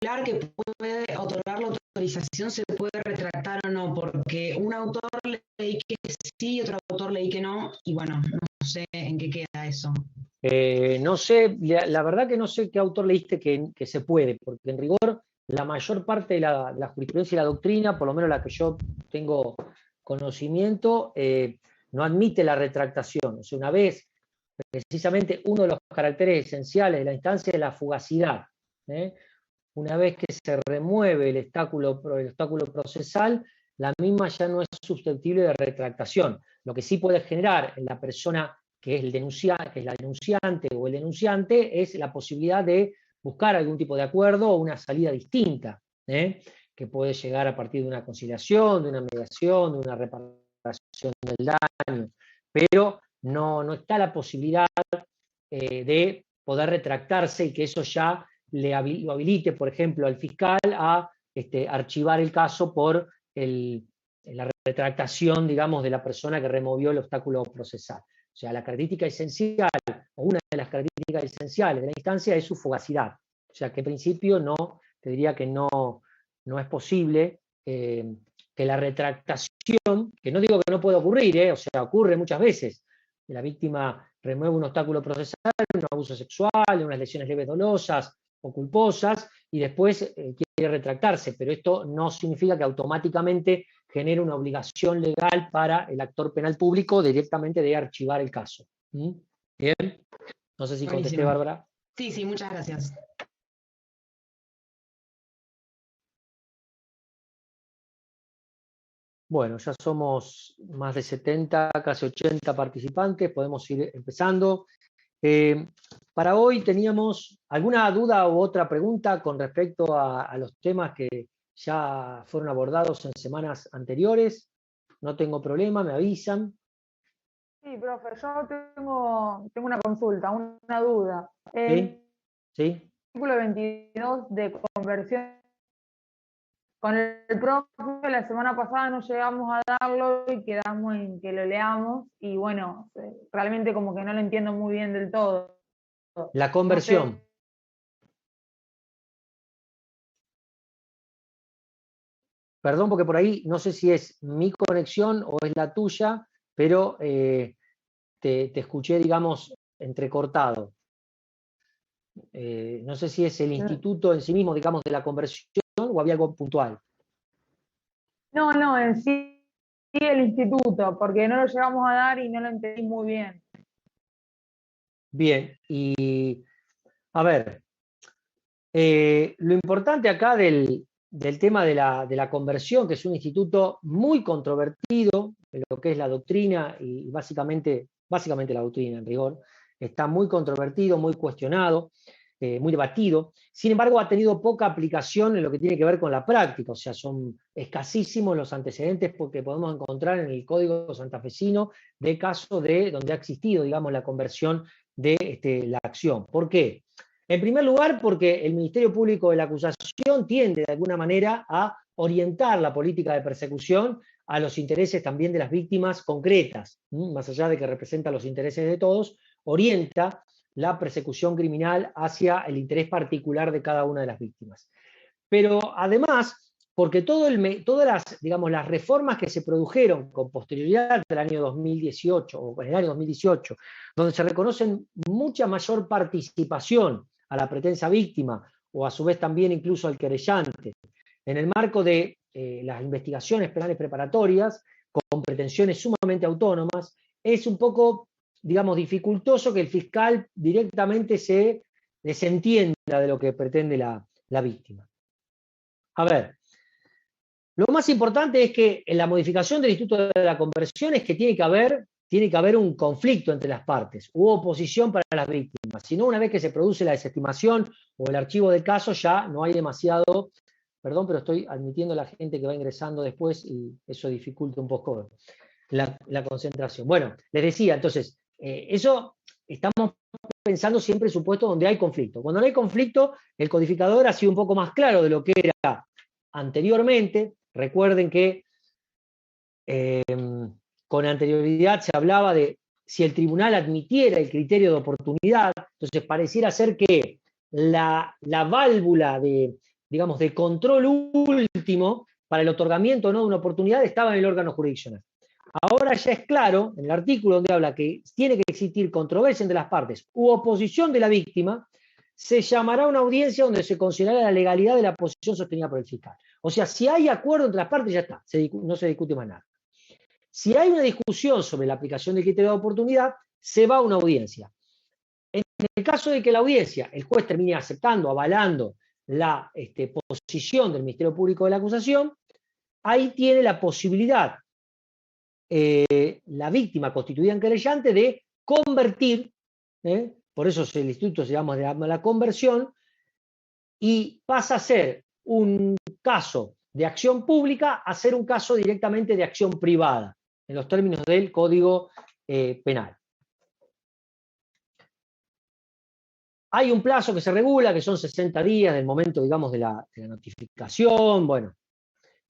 que puede otorgar la autorización se puede retractar o no, porque un autor leí que sí, otro autor leí que no, y bueno, no sé en qué queda eso. No sé, la verdad que no sé qué autor leíste que se puede, porque en rigor la mayor parte de la jurisprudencia y la doctrina, por lo menos la que yo tengo conocimiento, no admite la retractación. O sea, una vez, precisamente uno de los caracteres esenciales de la instancia es la fugacidad. ¿eh? Una vez que se remueve el obstáculo procesal, la misma ya no es susceptible de retractación. Lo que sí puede generar en la persona que es la denunciante o el denunciante, es la posibilidad de buscar algún tipo de acuerdo o una salida distinta, que puede llegar a partir de una conciliación, de una mediación, de una reparación del daño, pero no está la posibilidad de poder retractarse y que eso ya lo habilite, por ejemplo, al fiscal a archivar el caso por la retractación, digamos, de la persona que removió el obstáculo procesal. O sea, la característica esencial, o una de las características esenciales de la instancia es su fugacidad. O sea, que en principio te diría que no es posible que la retractación, que no digo que no pueda ocurrir, o sea, ocurre muchas veces, que la víctima remueve un obstáculo procesal, un abuso sexual, unas lesiones leves dolosas o culposas, y después quiere retractarse, pero esto no significa que automáticamente genere una obligación legal para el actor penal público directamente de archivar el caso. Bien, no sé si contesté, Bárbara. Sí, sí, muchas gracias. Bueno, ya somos más de 70, casi 80 participantes, podemos ir empezando. Para hoy teníamos alguna duda u otra pregunta con respecto a los temas que ya fueron abordados en semanas anteriores. No tengo problema, me avisan. Sí, profe, yo tengo una consulta, una duda. ¿Sí? ¿Sí? Artículo 22 de conversión. Con el profe la semana pasada no llegamos a darlo y quedamos en que lo leamos y bueno, realmente como que no lo entiendo muy bien del todo. La conversión. No sé. Perdón porque por ahí no sé si es mi conexión o es la tuya, pero te escuché, digamos, entrecortado. No sé si es el instituto en sí mismo, digamos, de la conversión o había algo puntual. No, en sí el instituto, porque no lo llegamos a dar y no lo entendí muy bien. Bien, y a ver, lo importante acá del tema de la conversión, que es un instituto muy controvertido en lo que es la doctrina y básicamente la doctrina en rigor, está muy controvertido, muy cuestionado, muy debatido. Sin embargo, ha tenido poca aplicación en lo que tiene que ver con la práctica, o sea, son escasísimos los antecedentes que podemos encontrar en el Código Santafesino de casos donde ha existido, digamos, la conversión de la acción. ¿Por qué? En primer lugar, porque el Ministerio Público de la Acusación tiende de alguna manera a orientar la política de persecución a los intereses también de las víctimas concretas, más allá de que representa los intereses de todos, orienta la persecución criminal hacia el interés particular de cada una de las víctimas. Pero además, porque todas las reformas que se produjeron con posterioridad del año 2018 o en el año 2018, donde se reconocen mucha mayor participación a la pretensa víctima o a su vez también incluso al querellante, en el marco de las investigaciones penales preparatorias, con pretensiones sumamente autónomas, es un poco, digamos, dificultoso que el fiscal directamente se desentienda de lo que pretende la víctima. A ver, lo más importante es que en la modificación del Instituto de la Conversión es que tiene que haber un conflicto entre las partes, u oposición para las víctimas. Si no, una vez que se produce la desestimación o el archivo del caso, ya no hay demasiado, perdón, pero estoy admitiendo a la gente que va ingresando después y eso dificulta un poco la concentración. Bueno, les decía, entonces, eso estamos pensando siempre en supuestos donde hay conflicto. Cuando no hay conflicto, el codificador ha sido un poco más claro de lo que era anteriormente. Recuerden que con anterioridad se hablaba de si el tribunal admitiera el criterio de oportunidad, entonces pareciera ser que la válvula de digamos, de control último para el otorgamiento o no de una oportunidad estaba en el órgano jurisdiccional. Ahora ya es claro, en el artículo donde habla que tiene que existir controversia entre las partes u oposición de la víctima, se llamará a una audiencia donde se considerará la legalidad de la posición sostenida por el fiscal. O sea, si hay acuerdo entre las partes, ya está, no se discute más nada. Si hay una discusión sobre la aplicación del criterio de oportunidad, se va a una audiencia. En el caso de que la audiencia, el juez termine aceptando, avalando la posición del Ministerio Público de la acusación, ahí tiene la posibilidad la víctima constituida en querellante de convertir, por eso el instituto se llama la conversión, y pasa a ser un caso de acción pública a ser un caso directamente de acción privada, en los términos del Código Penal. Hay un plazo que se regula, que son 60 días del momento, digamos, de la notificación, bueno.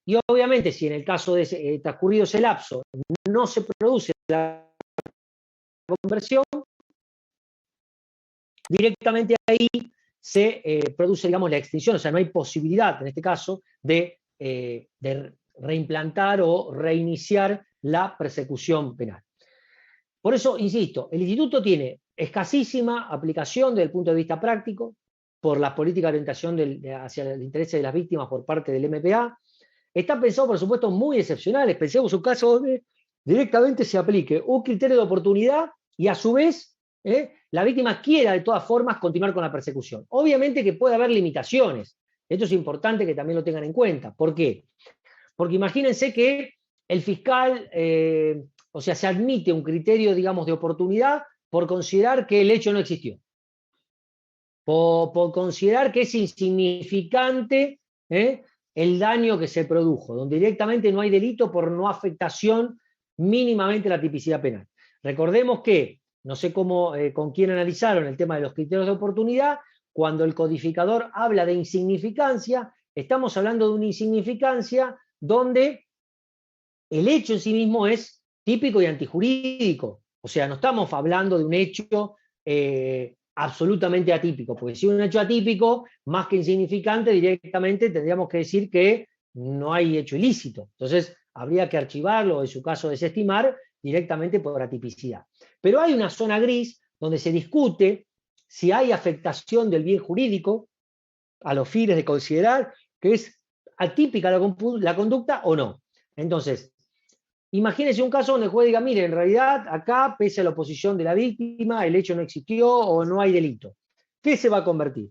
Y obviamente, si en el caso de transcurrido ese lapso no se produce la conversión, directamente ahí se produce, digamos, la extinción, o sea, no hay posibilidad, en este caso, de reimplantar o reiniciar la persecución penal. Por eso, insisto, el instituto tiene escasísima aplicación desde el punto de vista práctico, por las políticas de orientación hacia el interés de las víctimas por parte del MPA. Está pensado, por supuesto, muy excepcionales. Pensemos un caso donde directamente se aplique un criterio de oportunidad y a su vez la víctima quiera de todas formas continuar con la persecución. Obviamente que puede haber limitaciones. Esto es importante que también lo tengan en cuenta. ¿Por qué? Porque imagínense que el fiscal, o sea, se admite un criterio, digamos, de oportunidad por considerar que el hecho no existió. Por considerar que es insignificante el daño que se produjo, donde directamente no hay delito por no afectación mínimamente a la tipicidad penal. Recordemos que, no sé cómo, con quién analizaron el tema de los criterios de oportunidad, cuando el codificador habla de insignificancia, estamos hablando de una insignificancia donde el hecho en sí mismo es típico y antijurídico. O sea, no estamos hablando de un hecho absolutamente atípico, porque si es un hecho atípico, más que insignificante, directamente tendríamos que decir que no hay hecho ilícito. Entonces, habría que archivarlo, o en su caso desestimar, directamente por atipicidad. Pero hay una zona gris donde se discute si hay afectación del bien jurídico a los fines de considerar que es atípica la conducta o no. Entonces, imagínense un caso donde el juez diga, mire, en realidad acá, pese a la oposición de la víctima, el hecho no existió o no hay delito. ¿Qué se va a convertir?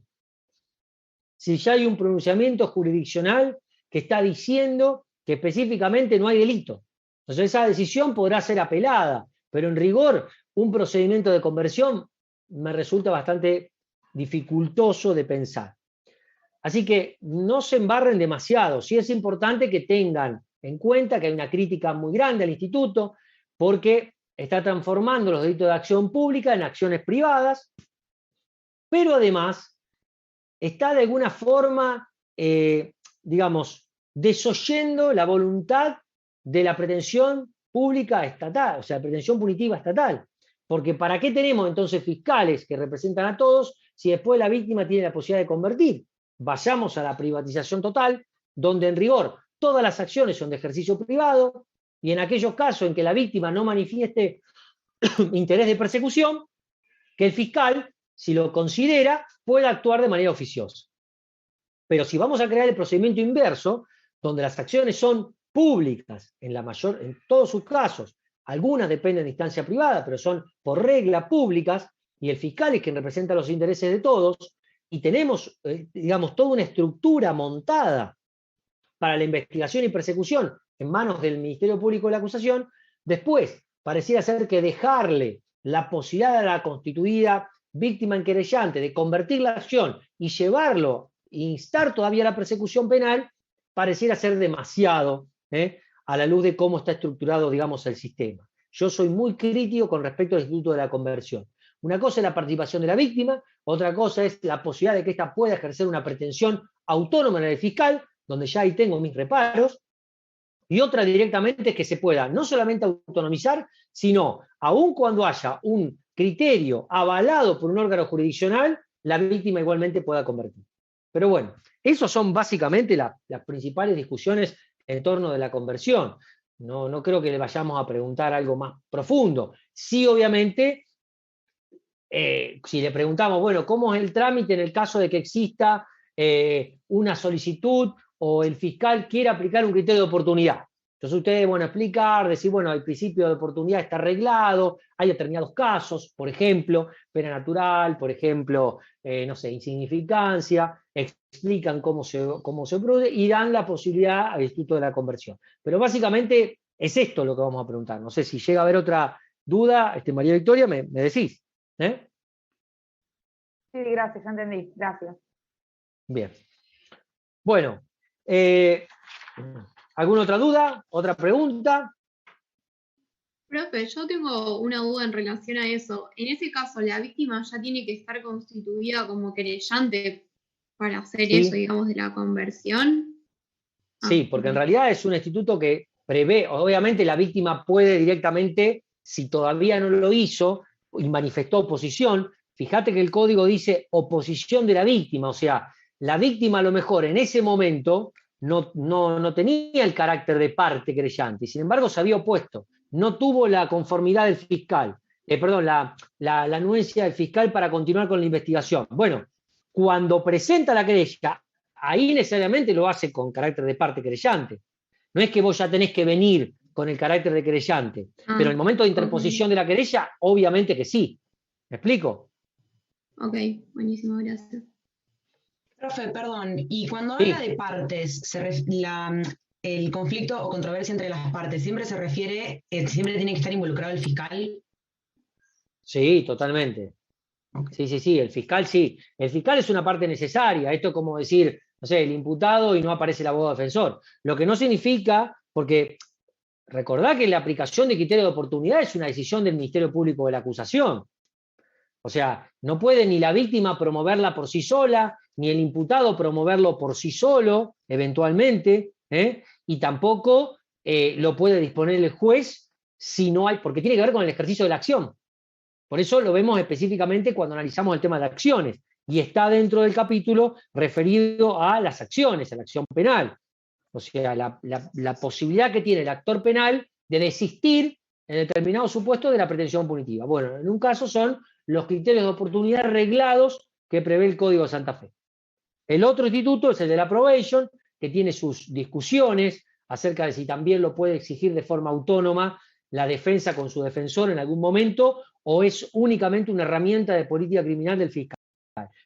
Si ya hay un pronunciamiento jurisdiccional que está diciendo que específicamente no hay delito. Entonces esa decisión podrá ser apelada, pero en rigor un procedimiento de conversión me resulta bastante dificultoso de pensar. Así que no se embarren demasiado. Sí es importante que tengan en cuenta que hay una crítica muy grande al instituto porque está transformando los delitos de acción pública en acciones privadas, pero además está de alguna forma, digamos, desoyendo la voluntad de la pretensión pública estatal, o sea, la pretensión punitiva estatal. Porque ¿para qué tenemos entonces fiscales que representan a todos si después la víctima tiene la posibilidad de convertir? Vayamos a la privatización total, donde en rigor todas las acciones son de ejercicio privado, y en aquellos casos en que la víctima no manifieste interés de persecución, que el fiscal, si lo considera, pueda actuar de manera oficiosa. Pero si vamos a crear el procedimiento inverso, donde las acciones son públicas, en todos sus casos, algunas dependen de instancia privada, pero son por regla públicas, y el fiscal es quien representa los intereses de todos, y tenemos, digamos, toda una estructura montada para la investigación y persecución en manos del Ministerio Público de la Acusación, después pareciera ser que dejarle la posibilidad a la constituida víctima en querellante de convertir la acción y llevarlo, instar todavía la persecución penal, pareciera ser demasiado a la luz de cómo está estructurado, digamos, el sistema. Yo soy muy crítico con respecto al instituto de la conversión. Una cosa es la participación de la víctima, otra cosa es la posibilidad de que ésta pueda ejercer una pretensión autónoma en el fiscal, donde ya ahí tengo mis reparos, y otra directamente es que se pueda no solamente autonomizar, sino, aun cuando haya un criterio avalado por un órgano jurisdiccional, la víctima igualmente pueda convertir. Pero bueno, Esos son básicamente las principales discusiones en torno de la conversión. No creo que le vayamos a preguntar algo más profundo. Sí, obviamente, si le preguntamos, bueno, ¿cómo es el trámite en el caso de que exista una solicitud o el fiscal quiere aplicar un criterio de oportunidad? Entonces ustedes, bueno, explicar, decir, bueno, el principio de oportunidad está arreglado, hay determinados casos, por ejemplo, pena natural, por ejemplo, no sé, insignificancia, explican cómo se produce y dan la posibilidad al Instituto de la Conversión. Pero básicamente es esto lo que vamos a preguntar. No sé si llega a haber otra duda, María Victoria, me decís. Sí, gracias, ya entendí. Gracias. Bien. Bueno, ¿alguna otra duda? ¿Otra pregunta? Profe, yo tengo una duda en relación a eso. En ese caso, ¿la víctima ya tiene que estar constituida como querellante para hacer Sí. eso, digamos, de la conversión? Sí, porque en realidad es un instituto que prevé, obviamente la víctima puede directamente, si todavía no lo hizo y manifestó oposición, fíjate que el código dice oposición de la víctima, o sea, la víctima a lo mejor en ese momento no tenía el carácter de parte querellante, y sin embargo se había opuesto, no tuvo la conformidad del fiscal, la anuencia del fiscal para continuar con la investigación. Bueno, cuando presenta la querella, ahí necesariamente lo hace con carácter de parte querellante. No es que vos ya tenés que venir con el carácter de querellante, pero en el momento de interposición de la querella, obviamente que sí. ¿Me explico? Ok, buenísimo, gracias. Profe, perdón, y cuando Sí. habla de partes, el conflicto o controversia entre las partes, ¿siempre se refiere, siempre tiene que estar involucrado el fiscal? Sí, totalmente. Okay. Sí, el fiscal sí. El fiscal es una parte necesaria. Esto es como decir, no sé, el imputado y no aparece el abogado defensor. Lo que no significa, porque recordá que la aplicación de criterio de oportunidad es una decisión del Ministerio Público de la acusación. O sea, no puede ni la víctima promoverla por sí sola, ni el imputado promoverlo por sí solo, eventualmente, y tampoco lo puede disponer el juez si no hay, porque tiene que ver con el ejercicio de la acción. Por eso lo vemos específicamente cuando analizamos el tema de acciones, y está dentro del capítulo referido a las acciones, a la acción penal. O sea, la posibilidad que tiene el actor penal de desistir en determinado supuesto de la pretensión punitiva. Bueno, en un caso son los criterios de oportunidad reglados que prevé el Código de Santa Fe. El otro instituto es el de la probation, que tiene sus discusiones acerca de si también lo puede exigir de forma autónoma la defensa con su defensor en algún momento, o es únicamente una herramienta de política criminal del fiscal.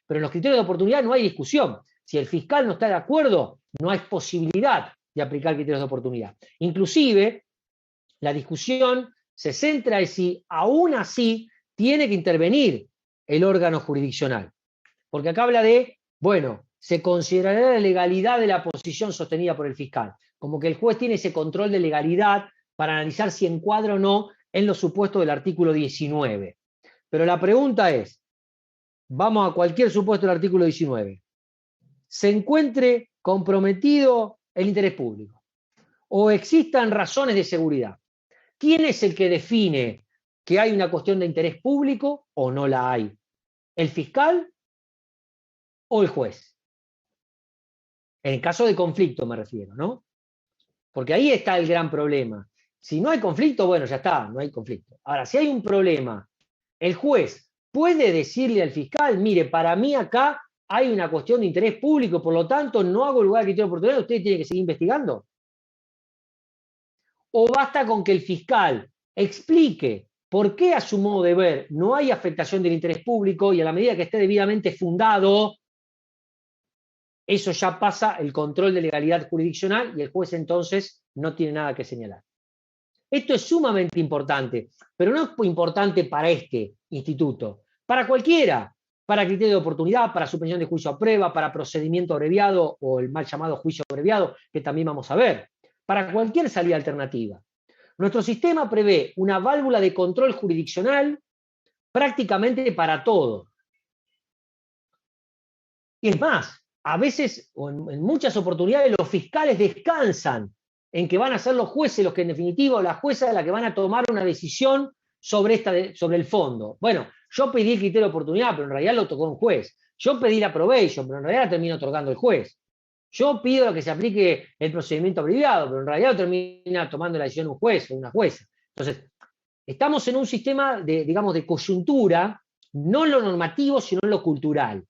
Pero en los criterios de oportunidad no hay discusión. Si el fiscal no está de acuerdo, no hay posibilidad de aplicar criterios de oportunidad. Inclusive, la discusión se centra en si aún así tiene que intervenir el órgano jurisdiccional. Porque acá habla de, bueno, se considerará la legalidad de la posición sostenida por el fiscal. Como que el juez tiene ese control de legalidad para analizar si encuadra o no en los supuestos del artículo 19. Pero la pregunta es, vamos a cualquier supuesto del artículo 19. Se encuentre comprometido el interés público o existan razones de seguridad. ¿Quién es el que define que hay una cuestión de interés público o no la hay? ¿El fiscal o el juez? En caso de conflicto me refiero, ¿no? Porque ahí está el gran problema. Si no hay conflicto, bueno, ya está, no hay conflicto. Ahora, si hay un problema, el juez puede decirle al fiscal, mire, para mí acá hay una cuestión de interés público, por lo tanto no hago lugar de criterio de oportunidad, usted tiene que seguir investigando. ¿O basta con que el fiscal explique por qué a su modo de ver no hay afectación del interés público y a la medida que esté debidamente fundado, eso ya pasa el control de legalidad jurisdiccional y el juez entonces no tiene nada que señalar? Esto es sumamente importante, pero no es importante para este instituto, para cualquiera, para criterio de oportunidad, para suspensión de juicio a prueba, para procedimiento abreviado o el mal llamado juicio abreviado, que también vamos a ver, para cualquier salida alternativa. Nuestro sistema prevé una válvula de control jurisdiccional prácticamente para todo. Y es más, a veces, o en muchas oportunidades, los fiscales descansan en que van a ser los jueces los que en definitiva, o la jueza la que van a tomar una decisión sobre el fondo. Bueno, yo pedí el criterio de oportunidad, pero en realidad lo tocó un juez. Yo pedí la probation, pero en realidad la termina otorgando el juez. Yo pido que se aplique el procedimiento abreviado, pero en realidad lo termina tomando la decisión un juez o una jueza. Entonces, estamos en un sistema de, digamos, de coyuntura, no en lo normativo, sino en lo cultural,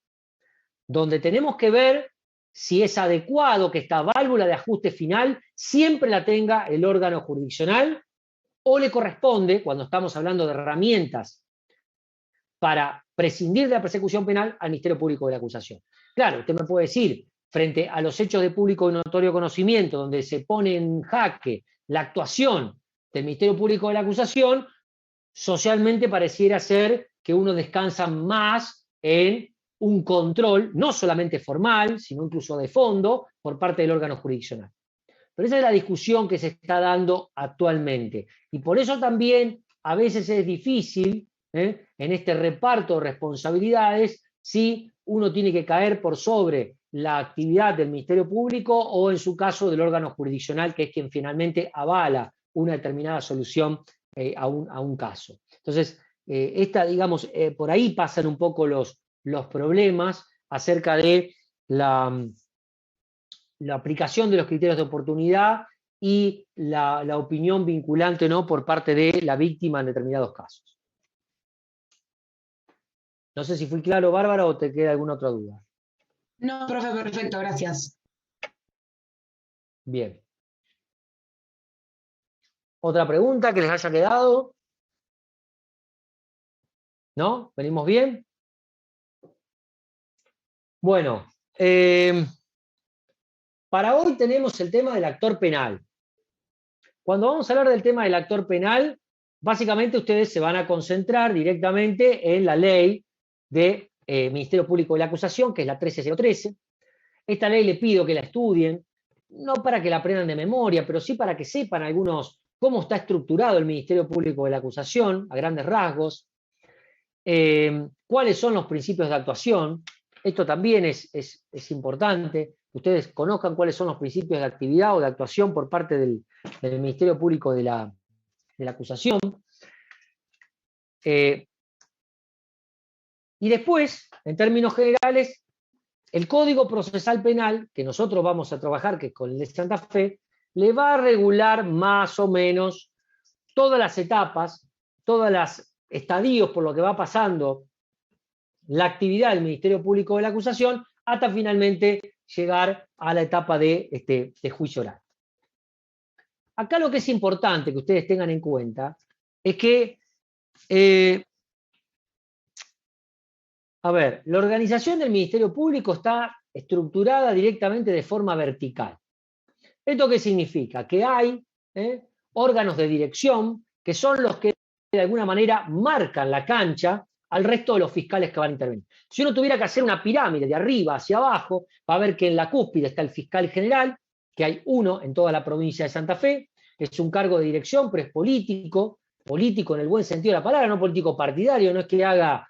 donde tenemos que ver si es adecuado que esta válvula de ajuste final siempre la tenga el órgano jurisdiccional o le corresponde, cuando estamos hablando de herramientas para prescindir de la persecución penal, al Ministerio Público de la Acusación. Claro, usted me puede decir, frente a los hechos de público y notorio conocimiento, donde se pone en jaque la actuación del Ministerio Público de la Acusación, socialmente pareciera ser que uno descansa más en un control, no solamente formal, sino incluso de fondo, por parte del órgano jurisdiccional. Pero esa es la discusión que se está dando actualmente. Y por eso también a veces es difícil, en este reparto de responsabilidades, si uno tiene que caer por sobre la actividad del Ministerio Público o, en su caso, del órgano jurisdiccional, que es quien finalmente avala una determinada solución a un caso. Entonces, digamos, por ahí pasan un poco los problemas acerca de la aplicación de los criterios de oportunidad y la opinión vinculante, ¿no?, por parte de la víctima en determinados casos. No sé si fui claro, Bárbara, o te queda alguna otra duda. No, profe, perfecto, gracias. Bien. ¿Otra pregunta que les haya quedado? ¿No? ¿Venimos bien? Bueno, para hoy tenemos el tema del actor penal. Cuando vamos a hablar del tema del actor penal, básicamente ustedes se van a concentrar directamente en la ley de Ministerio Público de la Acusación, que es la 13013. Esta ley le pido que la estudien, no para que la aprendan de memoria, pero sí para que sepan algunos cómo está estructurado el Ministerio Público de la Acusación, a grandes rasgos, cuáles son los principios de actuación. Esto también es importante, que ustedes conozcan cuáles son los principios de actividad o de actuación por parte del Ministerio Público de la Acusación. Y después, en términos generales, el Código Procesal Penal, que nosotros vamos a trabajar, que es con el de Santa Fe, le va a regular más o menos todas las etapas, todos los estadios por lo que va pasando la actividad del Ministerio Público de la Acusación, hasta finalmente llegar a la etapa de juicio oral. Acá lo que es importante que ustedes tengan en cuenta es que la organización del Ministerio Público está estructurada directamente de forma vertical. ¿Esto qué significa? Que hay órganos de dirección que son los que de alguna manera marcan la cancha al resto de los fiscales que van a intervenir. Si uno tuviera que hacer una pirámide de arriba hacia abajo, va a ver que en la cúspide está el fiscal general, que hay uno en toda la provincia de Santa Fe, es un cargo de dirección, pero es político en el buen sentido de la palabra, no político partidario, no es que haga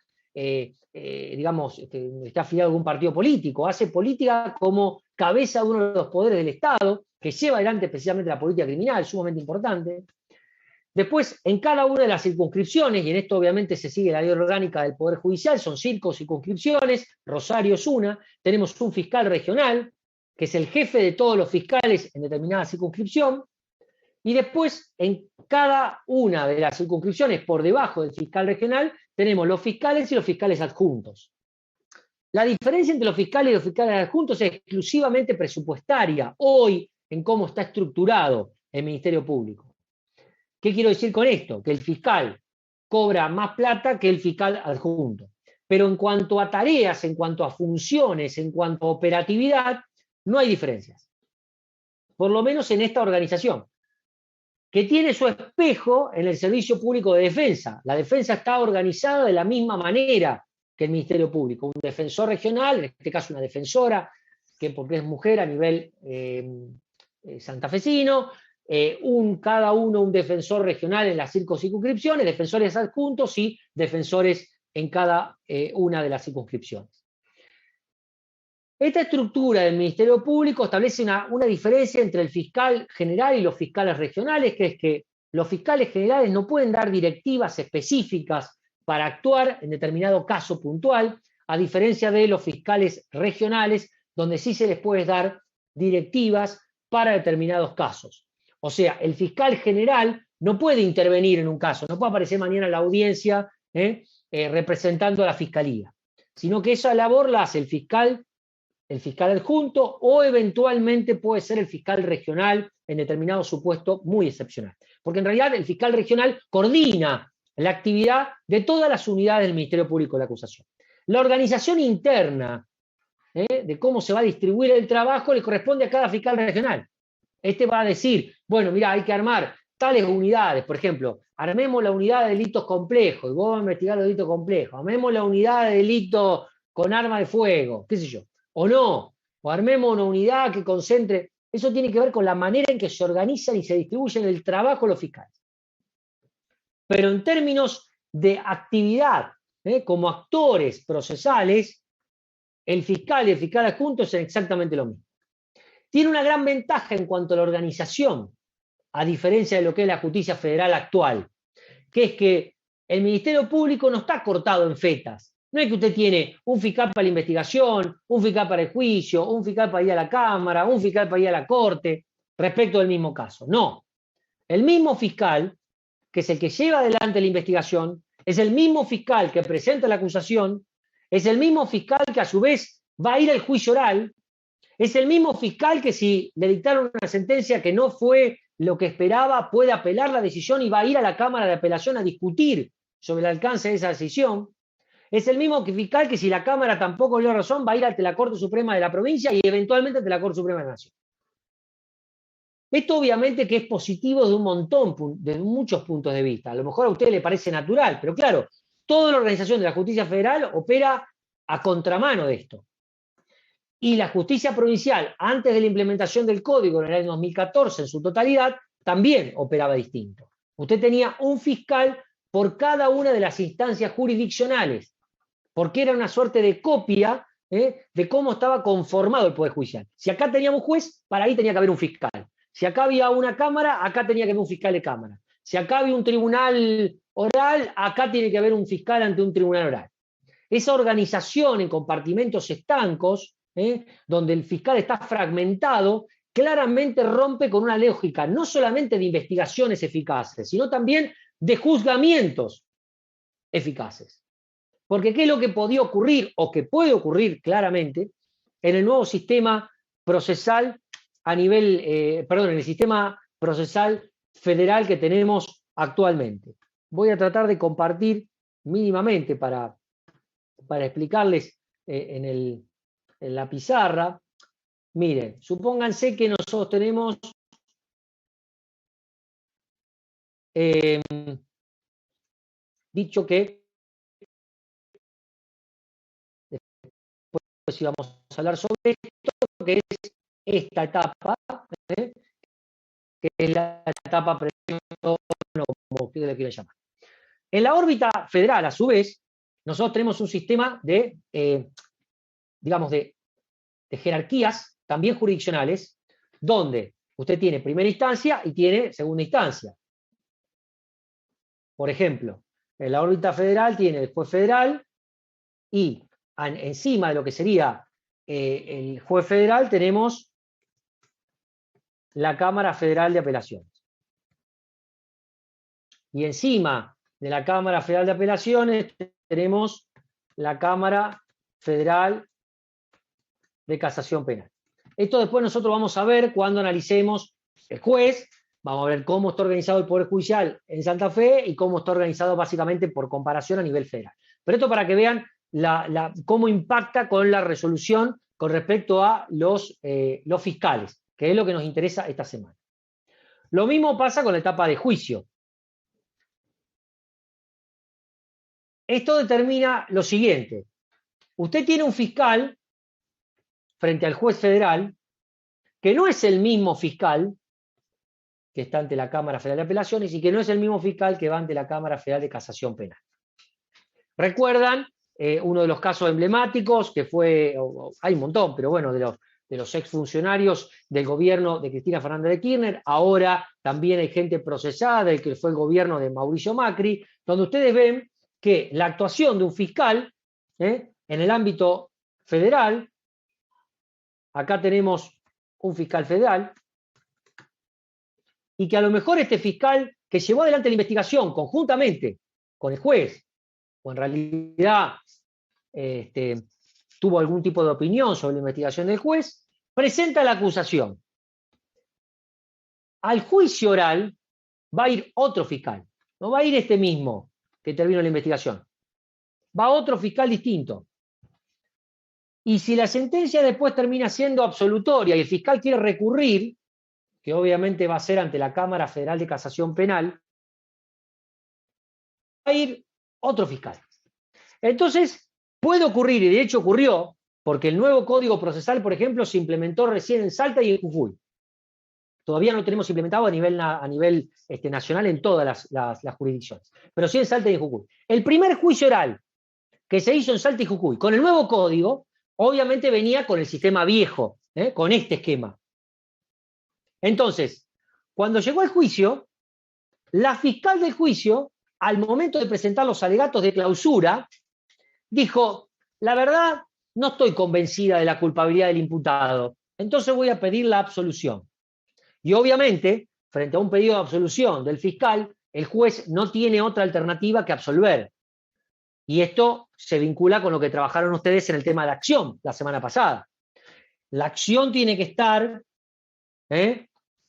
digamos, está afiliado a algún partido político, hace política como cabeza de uno de los poderes del Estado, que lleva adelante especialmente la política criminal, sumamente importante. Después, en cada una de las circunscripciones, y en esto obviamente se sigue la ley orgánica del Poder Judicial, son 5 circunscripciones, Rosario es una, tenemos un fiscal regional, que es el jefe de todos los fiscales en determinada circunscripción, y después, en cada una de las circunscripciones, por debajo del fiscal regional, tenemos los fiscales y los fiscales adjuntos. La diferencia entre los fiscales y los fiscales adjuntos es exclusivamente presupuestaria, hoy, en cómo está estructurado el Ministerio Público. ¿Qué quiero decir con esto? Que el fiscal cobra más plata que el fiscal adjunto. Pero en cuanto a tareas, en cuanto a funciones, en cuanto a operatividad, no hay diferencias. Por lo menos en esta organización, que tiene su espejo en el Servicio Público de Defensa. La defensa está organizada de la misma manera que el Ministerio Público. Un defensor regional, en este caso una defensora, que porque es mujer a nivel santafesino, cada uno un defensor regional en las circunscripciones, defensores adjuntos y defensores en cada una de las circunscripciones. Esta estructura del Ministerio Público establece una diferencia entre el fiscal general y los fiscales regionales, que es que los fiscales generales no pueden dar directivas específicas para actuar en determinado caso puntual, a diferencia de los fiscales regionales, donde sí se les puede dar directivas para determinados casos. O sea, el fiscal general no puede intervenir en un caso, no puede aparecer mañana en la audiencia representando a la fiscalía, sino que esa labor la hace el fiscal adjunto o eventualmente puede ser el fiscal regional en determinado supuesto muy excepcional. Porque en realidad el fiscal regional coordina la actividad de todas las unidades del Ministerio Público de la Acusación. La organización interna de cómo se va a distribuir el trabajo le corresponde a cada fiscal regional. Este va a decir, bueno, mira, hay que armar tales unidades, por ejemplo, armemos la unidad de delitos complejos, y vos vas a investigar los delitos complejos, armemos la unidad de delitos con arma de fuego, qué sé yo, o no, o armemos una unidad que concentre. Eso tiene que ver con la manera en que se organizan y se distribuyen el trabajo los fiscales. Pero en términos de actividad, como actores procesales, el fiscal y el fiscal adjunto son exactamente lo mismo. Tiene una gran ventaja en cuanto a la organización, a diferencia de lo que es la justicia federal actual, que es que el Ministerio Público no está cortado en fetas. No es que usted tiene un fiscal para la investigación, un fiscal para el juicio, un fiscal para ir a la Cámara, un fiscal para ir a la Corte, respecto del mismo caso. No. El mismo fiscal, que es el que lleva adelante la investigación, es el mismo fiscal que presenta la acusación, es el mismo fiscal que a su vez va a ir al juicio oral, es el mismo fiscal que si le dictaron una sentencia que no fue lo que esperaba, puede apelar la decisión y va a ir a la Cámara de Apelación a discutir sobre el alcance de esa decisión. Es el mismo fiscal que si la Cámara tampoco le dio razón, va a ir ante la Corte Suprema de la provincia y eventualmente ante la Corte Suprema de la Nación. Esto obviamente que es positivo de muchos puntos de vista. A lo mejor a usted le parece natural, pero claro, toda la organización de la justicia federal opera a contramano de esto. Y la justicia provincial, antes de la implementación del código en el año 2014 en su totalidad, también operaba distinto. Usted tenía un fiscal por cada una de las instancias jurisdiccionales, porque era una suerte de copia de cómo estaba conformado el Poder Judicial. Si acá teníamos un juez, para ahí tenía que haber un fiscal. Si acá había una Cámara, acá tenía que haber un fiscal de Cámara. Si acá había un tribunal oral, acá tiene que haber un fiscal ante un tribunal oral. Esa organización en compartimentos estancos, donde el fiscal está fragmentado, claramente rompe con una lógica no solamente de investigaciones eficaces, sino también de juzgamientos eficaces. Porque ¿qué es lo que podía ocurrir, o que puede ocurrir claramente, en el nuevo sistema procesal a nivel, en el sistema procesal federal que tenemos actualmente? Voy a tratar de compartir mínimamente para explicarles en la pizarra. Miren, supónganse que nosotros tenemos dicho que después íbamos a hablar sobre esto, que es esta etapa, que es la etapa presión, como ustedes le quieran llamar. En la órbita federal, a su vez, nosotros tenemos un sistema de jerarquías, también jurisdiccionales, donde usted tiene primera instancia y tiene segunda instancia. Por ejemplo, en la órbita federal tiene el juez federal y encima de lo que sería el juez federal tenemos la Cámara Federal de Apelaciones. Y encima de la Cámara Federal de Apelaciones tenemos la Cámara Federal de Casación Penal. Esto después nosotros vamos a ver cuando analicemos el juez, vamos a ver cómo está organizado el Poder Judicial en Santa Fe y cómo está organizado básicamente por comparación a nivel federal. Pero esto para que vean cómo impacta con la resolución con respecto a los fiscales, que es lo que nos interesa esta semana. Lo mismo pasa con la etapa de juicio. Esto determina lo siguiente. Usted tiene un fiscal frente al juez federal, que no es el mismo fiscal que está ante la Cámara Federal de Apelaciones y que no es el mismo fiscal que va ante la Cámara Federal de Casación Penal. ¿Recuerdan uno de los casos emblemáticos que fue, hay un montón, pero bueno, de los exfuncionarios del gobierno de Cristina Fernández de Kirchner? Ahora también hay gente procesada del que fue el gobierno de Mauricio Macri, donde ustedes ven que la actuación de un fiscal en el ámbito federal, acá tenemos un fiscal federal, y que a lo mejor este fiscal que llevó adelante la investigación conjuntamente con el juez, o en realidad tuvo algún tipo de opinión sobre la investigación del juez, presenta la acusación. Al juicio oral va a ir otro fiscal, no va a ir este mismo que intervino en la investigación, va otro fiscal distinto. Y si la sentencia después termina siendo absolutoria y el fiscal quiere recurrir, que obviamente va a ser ante la Cámara Federal de Casación Penal, va a ir otro fiscal. Entonces, puede ocurrir, y de hecho ocurrió, porque el nuevo Código Procesal, por ejemplo, se implementó recién en Salta y en Jujuy. Todavía no lo tenemos implementado a nivel nacional en todas las jurisdicciones, pero sí en Salta y en Jujuy. El primer juicio oral que se hizo en Salta y Jujuy, con el nuevo código, obviamente venía con el sistema viejo, con este esquema. Entonces, cuando llegó el juicio, la fiscal del juicio, al momento de presentar los alegatos de clausura, dijo, la verdad, no estoy convencida de la culpabilidad del imputado, entonces voy a pedir la absolución. Y obviamente, frente a un pedido de absolución del fiscal, el juez no tiene otra alternativa que absolver. Y esto se vincula con lo que trabajaron ustedes en el tema de la acción la semana pasada. La acción tiene que estar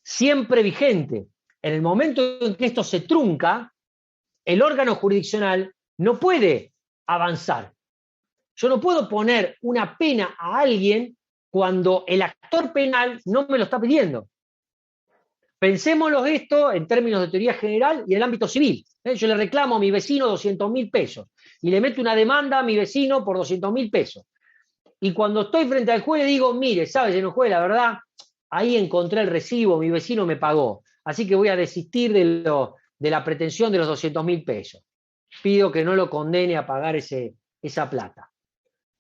siempre vigente. En el momento en que esto se trunca, el órgano jurisdiccional no puede avanzar. Yo no puedo poner una pena a alguien cuando el actor penal no me lo está pidiendo. Pensémoslo esto en términos de teoría general y en el ámbito civil. Yo le reclamo a mi vecino 200.000 pesos y le meto una demanda a mi vecino por 200.000 pesos. Y cuando estoy frente al juez le digo, mire, ¿sabe, señor juez? La verdad, ahí encontré el recibo, mi vecino me pagó, así que voy a desistir de la pretensión de los 200.000 pesos. Pido que no lo condene a pagar esa plata.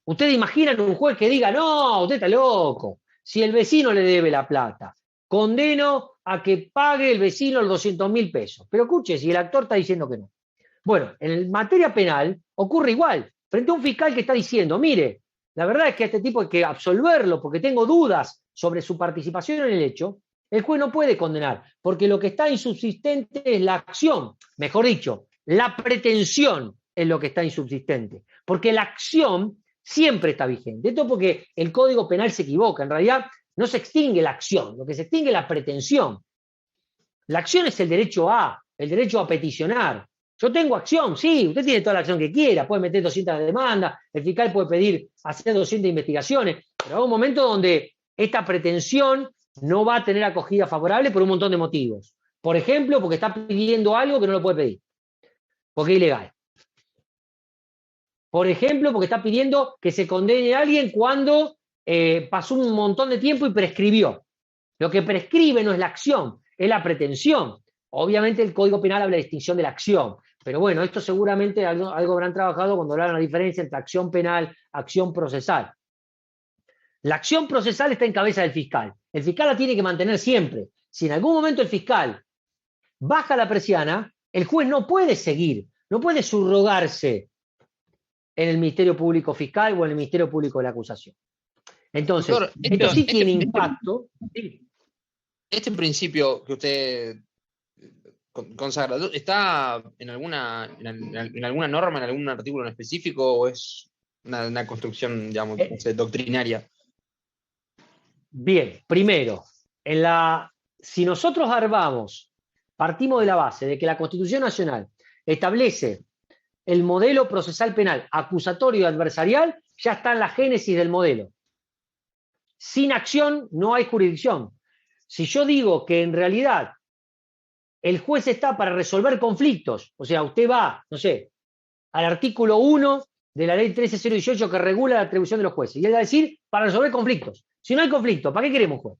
¿Ustedes imaginan un juez que diga, no, usted está loco, si el vecino le debe la plata, condeno a que pague el vecino los 200.000 pesos? Pero escuche, si el actor está diciendo que no. Bueno, en materia penal ocurre igual, frente a un fiscal que está diciendo, mire, la verdad es que a este tipo hay que absolverlo porque tengo dudas sobre su participación en el hecho, el juez no puede condenar, porque lo que está insubsistente es la acción, mejor dicho, la pretensión es lo que está insubsistente, porque la acción siempre está vigente. Esto porque el Código Penal se equivoca, en realidad no se extingue la acción, lo que se extingue es la pretensión. La acción es el derecho a peticionar. Yo tengo acción, sí, usted tiene toda la acción que quiera, puede meter 200 demandas, el fiscal puede pedir hacer 200 investigaciones, pero hay un momento donde esta pretensión no va a tener acogida favorable por un montón de motivos. Por ejemplo, porque está pidiendo algo que no lo puede pedir, porque es ilegal. Por ejemplo, porque está pidiendo que se condene a alguien cuando pasó un montón de tiempo y prescribió. Lo que prescribe no es la acción, es la pretensión. Obviamente el Código Penal habla de distinción de la acción, pero bueno, esto seguramente algo habrán trabajado cuando hablaron la diferencia entre acción penal, acción procesal. La acción procesal está en cabeza del fiscal. El fiscal la tiene que mantener siempre. Si en algún momento el fiscal baja la persiana, el juez no puede seguir, no puede subrogarse en el Ministerio Público Fiscal o en el Ministerio Público de la Acusación. Entonces, Doctor, esto sí tiene impacto. Este principio que usted consagra, ¿está en alguna norma, en algún artículo en específico, o es una construcción, digamos, doctrinaria? Bien, primero, si nosotros partimos de la base de que la Constitución Nacional establece el modelo procesal penal acusatorio y adversarial, ya está en la génesis del modelo. Sin acción no hay jurisdicción. Si yo digo que en realidad el juez está para resolver conflictos, o sea, usted va, no sé, al artículo 1 de la ley 13018 que regula la atribución de los jueces, y él va a decir, para resolver conflictos. Si no hay conflicto, ¿para qué queremos juez?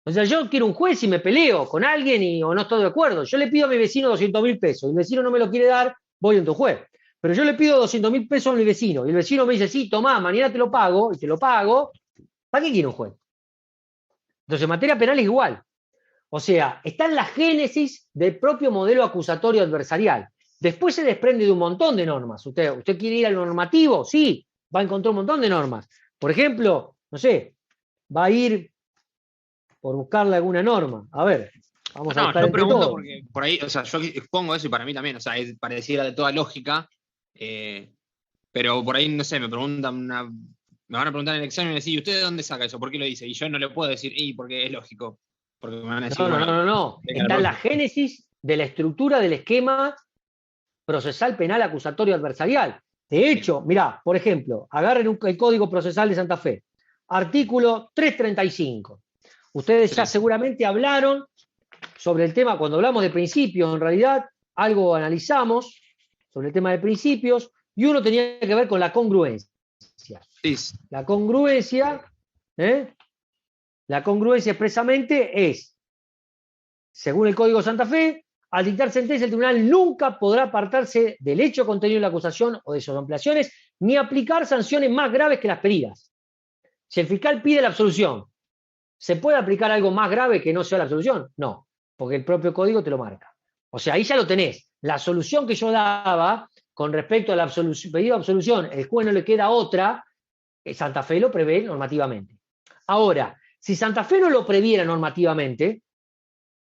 O sea, yo quiero un juez y me peleo con alguien o no estoy de acuerdo. Yo le pido a mi vecino 200.000 pesos, y el vecino no me lo quiere dar, voy ante un juez. Pero yo le pido 200.000 pesos a mi vecino, y el vecino me dice, sí, tomá, mañana te lo pago, y te lo pago, ¿para qué quiero un juez? Entonces, en materia penal es igual. O sea, está en la génesis del propio modelo acusatorio adversarial. Después se desprende de un montón de normas. ¿Usted quiere ir al normativo? Sí, va a encontrar un montón de normas. Por ejemplo, no sé, va a ir por buscarle alguna norma. A ver, vamos a No, buscar yo entre pregunto todos. porque por ahí, o sea, yo expongo eso y para mí también, o sea, es pareciera de toda lógica, pero por ahí, no sé, me van a preguntar en el examen y me decir, ¿y usted de dónde saca eso? ¿Por qué lo dice? Y yo no le puedo decir, porque es lógico. Porque me van a decir, No, no, bueno, no, no. venga, Está en la lógico. génesis de la estructura del esquema procesal penal acusatorio adversarial. De hecho, mirá, por ejemplo, agarren el Código Procesal de Santa Fe, artículo 335. Ustedes ya Sí. seguramente hablaron sobre el tema, cuando hablamos de principios, en realidad, algo analizamos sobre el tema de principios, y uno tenía que ver con la congruencia. Sí. La congruencia expresamente es, según el Código de Santa Fe, al dictar sentencia, el tribunal nunca podrá apartarse del hecho contenido en la acusación o de sus ampliaciones, ni aplicar sanciones más graves que las pedidas. Si el fiscal pide la absolución, ¿se puede aplicar algo más grave que no sea la absolución? No, porque el propio código te lo marca. O sea, ahí ya lo tenés. La solución que yo daba con respecto al pedido de absolución, el juez no le queda otra, Santa Fe lo prevé normativamente. Ahora, si Santa Fe no lo previera normativamente,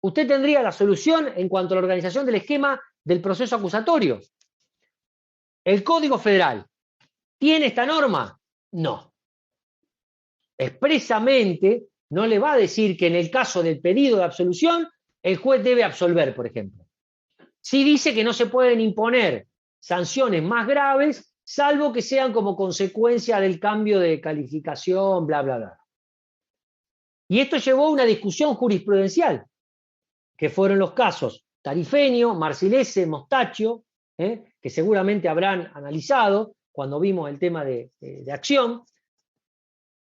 usted tendría la solución en cuanto a la organización del esquema del proceso acusatorio. ¿El Código Federal tiene esta norma? No. Expresamente no le va a decir que en el caso del pedido de absolución el juez debe absolver, por ejemplo. Sí dice que no se pueden imponer sanciones más graves, salvo que sean como consecuencia del cambio de calificación, bla, bla, bla. Y esto llevó a una discusión jurisprudencial, que fueron los casos Tarifenio, Marcilese, Mostaccio, que seguramente habrán analizado cuando vimos el tema de acción.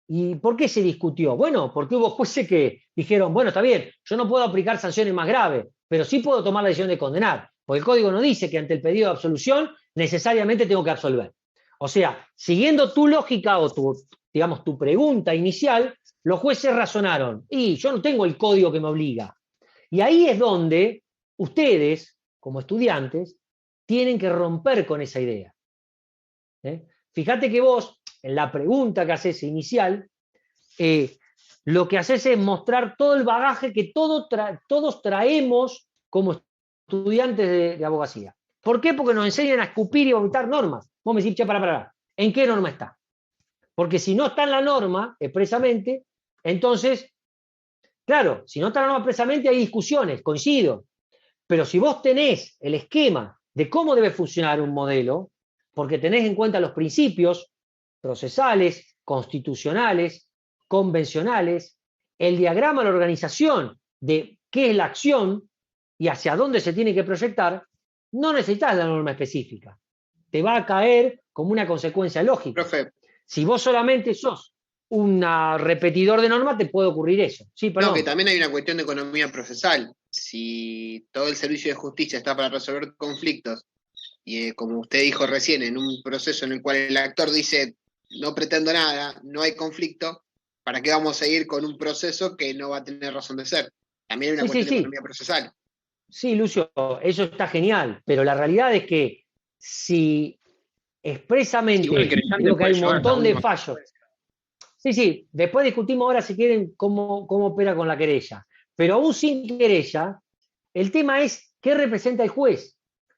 ¿Y por qué se discutió? Bueno, porque hubo jueces que dijeron, bueno, está bien, yo no puedo aplicar sanciones más graves, pero sí puedo tomar la decisión de condenar, porque el código no dice que ante el pedido de absolución necesariamente tengo que absolver. O sea, siguiendo tu lógica o tu pregunta inicial, los jueces razonaron, y yo no tengo el código que me obliga. Y ahí es donde ustedes, como estudiantes, tienen que romper con esa idea. Fíjate que vos, en la pregunta que haces inicial, lo que haces es mostrar todo el bagaje que todos traemos como estudiantes de abogacía. ¿Por qué? Porque nos enseñan a escupir y vomitar normas. Vos me decís, che, para. ¿En qué norma está? Porque si no está en la norma expresamente, entonces, claro, si no está en la norma expresamente hay discusiones, coincido. Pero si vos tenés el esquema de cómo debe funcionar un modelo, porque tenés en cuenta los principios procesales, constitucionales, convencionales, el diagrama de la organización de qué es la acción y hacia dónde se tiene que proyectar, no necesitas la norma específica. Te va a caer como una consecuencia lógica. Profe. Si vos solamente sos un repetidor de norma, te puede ocurrir eso. Sí, pero No, que también hay una cuestión de economía procesal. Si todo el servicio de justicia está para resolver conflictos, y como usted dijo recién, en un proceso en el cual el actor dice, no pretendo nada, no hay conflicto, ¿para qué vamos a ir con un proceso que no va a tener razón de ser? También hay una cuestión de economía procesal. Sí, Lucio, eso está genial, pero la realidad es que si expresamente creo que hay un montón de fallos. Sí, después discutimos ahora si quieren cómo opera con la querella. Pero aún sin querella, el tema es qué representa el juez.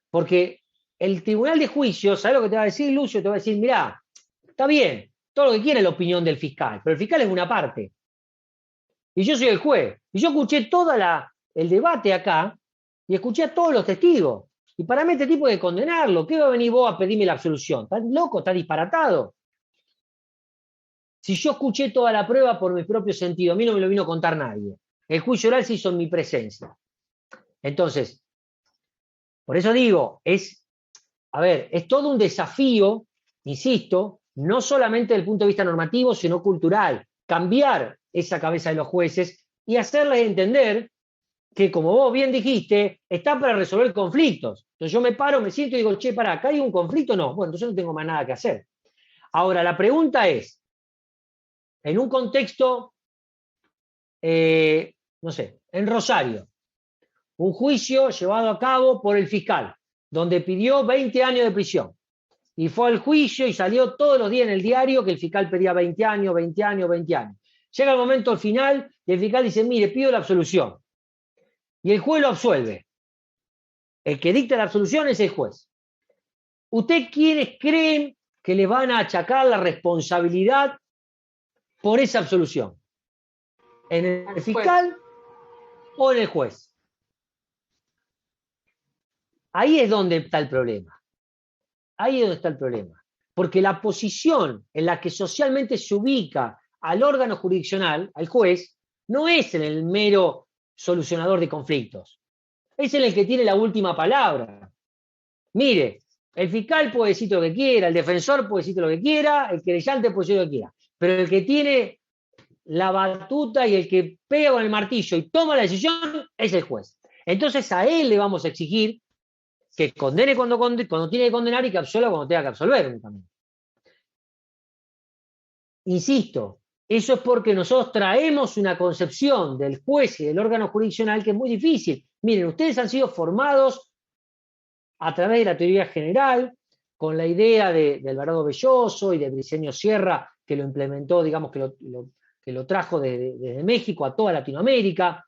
Porque el tribunal de juicio, ¿sabes lo que te va a decir, Lucio? Te va a decir, mirá, está bien, todo lo que quiere es la opinión del fiscal, pero el fiscal es una parte. Y yo soy el juez. Y yo escuché todo el debate acá y escuché a todos los testigos. Y para mí este tipo hay que condenarlo. ¿Qué va a venir vos a pedirme la absolución? ¿Estás loco? ¿Estás disparatado? Si yo escuché toda la prueba por mi propio sentido, a mí no me lo vino a contar nadie. El juicio oral se hizo en mi presencia. Entonces, por eso digo, es todo un desafío, insisto, no solamente desde el punto de vista normativo, sino cultural. Cambiar esa cabeza de los jueces y hacerles entender que, como vos bien dijiste, está para resolver conflictos. Entonces yo me paro, me siento y digo, che, pará, ¿acá hay un conflicto? No, bueno, entonces no tengo más nada que hacer. Ahora, la pregunta es, en un contexto, no sé, en Rosario, un juicio llevado a cabo por el fiscal, donde pidió 20 años de prisión. Y fue al juicio y salió todos los días en el diario que el fiscal pedía 20 años, 20 años, 20 años. Llega el momento al final y el fiscal dice, mire, pido la absolución. Y el juez lo absuelve. El que dicta la absolución es el juez. ¿Usted quiénes creen que le van a achacar la responsabilidad por esa absolución? ¿En el fiscal o en el juez? Ahí es donde está el problema. Ahí es donde está el problema. Porque la posición en la que socialmente se ubica al órgano jurisdiccional, al juez, no es en el mero solucionador de conflictos. Es en el que tiene la última palabra. Mire, el fiscal puede decir lo que quiera, el defensor puede decir lo que quiera, el querellante puede decir lo que quiera. Pero el que tiene la batuta y el que pega con el martillo y toma la decisión es el juez. Entonces a él le vamos a exigir que condene cuando tiene que condenar y que absuelva cuando tenga que absolver únicamente. Insisto, eso es porque nosotros traemos una concepción del juez y del órgano jurisdiccional que es muy difícil. Miren, ustedes han sido formados a través de la teoría general, con la idea de Alvarado Belloso y de Briceño Sierra, que lo implementó, digamos, que lo trajo desde México a toda Latinoamérica,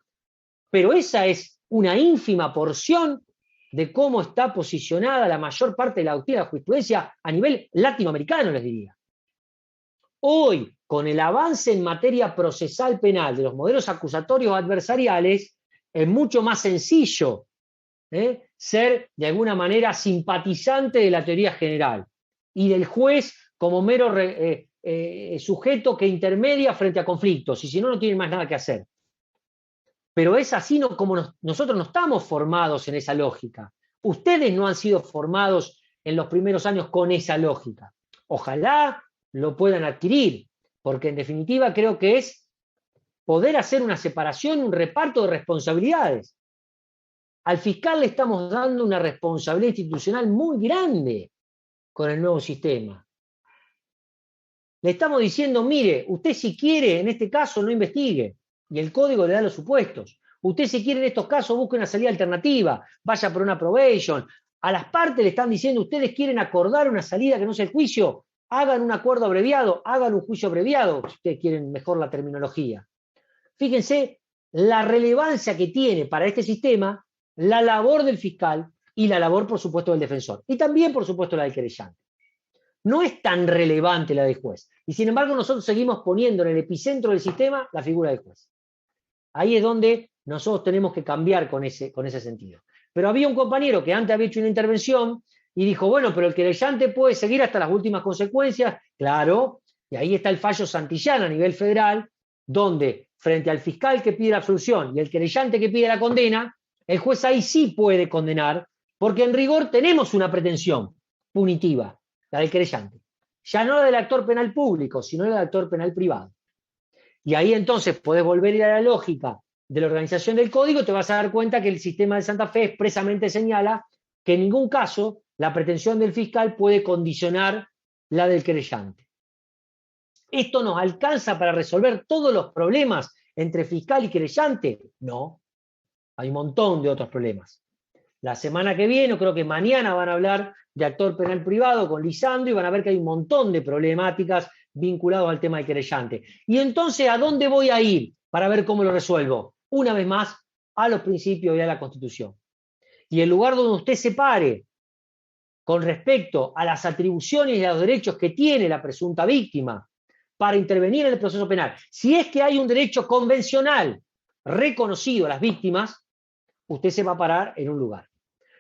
pero esa es una ínfima porción de cómo está posicionada la mayor parte de la doctrina de la jurisprudencia a nivel latinoamericano, les diría. Hoy, con el avance en materia procesal penal de los modelos acusatorios adversariales, es mucho más sencillo ser, de alguna manera, simpatizante de la teoría general y del juez como mero sujeto que intermedia frente a conflictos, y si no, no tiene más nada que hacer. Pero es así como nosotros no estamos formados en esa lógica. Ustedes no han sido formados en los primeros años con esa lógica. Ojalá lo puedan adquirir, porque en definitiva creo que es poder hacer una separación, un reparto de responsabilidades. Al fiscal le estamos dando una responsabilidad institucional muy grande con el nuevo sistema. Le estamos diciendo, mire, usted si quiere, en este caso, no investigue. Y el código le da los supuestos. Usted si quiere en estos casos busque una salida alternativa, vaya por una probation. A las partes le están diciendo, ustedes quieren acordar una salida que no sea el juicio, hagan un acuerdo abreviado, hagan un juicio abreviado, si ustedes quieren mejor la terminología. Fíjense la relevancia que tiene para este sistema la labor del fiscal y la labor, por supuesto, del defensor. Y también, por supuesto, la del querellante. No es tan relevante la del juez. Y sin embargo, nosotros seguimos poniendo en el epicentro del sistema la figura del juez. Ahí es donde nosotros tenemos que cambiar con ese sentido. Pero había un compañero que antes había hecho una intervención y dijo, bueno, pero el querellante puede seguir hasta las últimas consecuencias. Claro, y ahí está el fallo Santillán a nivel federal, donde frente al fiscal que pide la absolución y el querellante que pide la condena, el juez ahí sí puede condenar, porque en rigor tenemos una pretensión punitiva, la del querellante. Ya no la del actor penal público, sino la del actor penal privado. Y ahí entonces podés volver a ir a la lógica de la organización del código y te vas a dar cuenta que el sistema de Santa Fe expresamente señala que en ningún caso la pretensión del fiscal puede condicionar la del querellante. ¿Esto nos alcanza para resolver todos los problemas entre fiscal y querellante? No. Hay un montón de otros problemas. La semana que viene, creo que mañana, van a hablar de actor penal privado con Lisandro y van a ver que hay un montón de problemáticas vinculados al tema del querellante. Y entonces, ¿a dónde voy a ir para ver cómo lo resuelvo? Una vez más, a los principios y a la Constitución. Y el lugar donde usted se pare con respecto a las atribuciones y a los derechos que tiene la presunta víctima para intervenir en el proceso penal, si es que hay un derecho convencional reconocido a las víctimas, usted se va a parar en un lugar.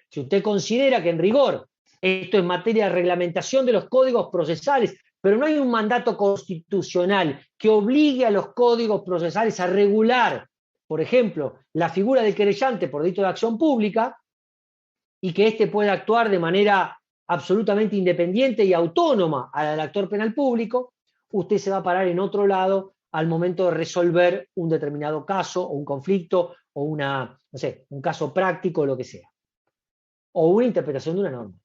Si usted considera que en rigor esto es materia de reglamentación de los códigos procesales, pero no hay un mandato constitucional que obligue a los códigos procesales a regular, por ejemplo, la figura del querellante por delito de acción pública, y que éste pueda actuar de manera absolutamente independiente y autónoma al actor penal público, usted se va a parar en otro lado al momento de resolver un determinado caso o un conflicto o un caso práctico o lo que sea. O una interpretación de una norma.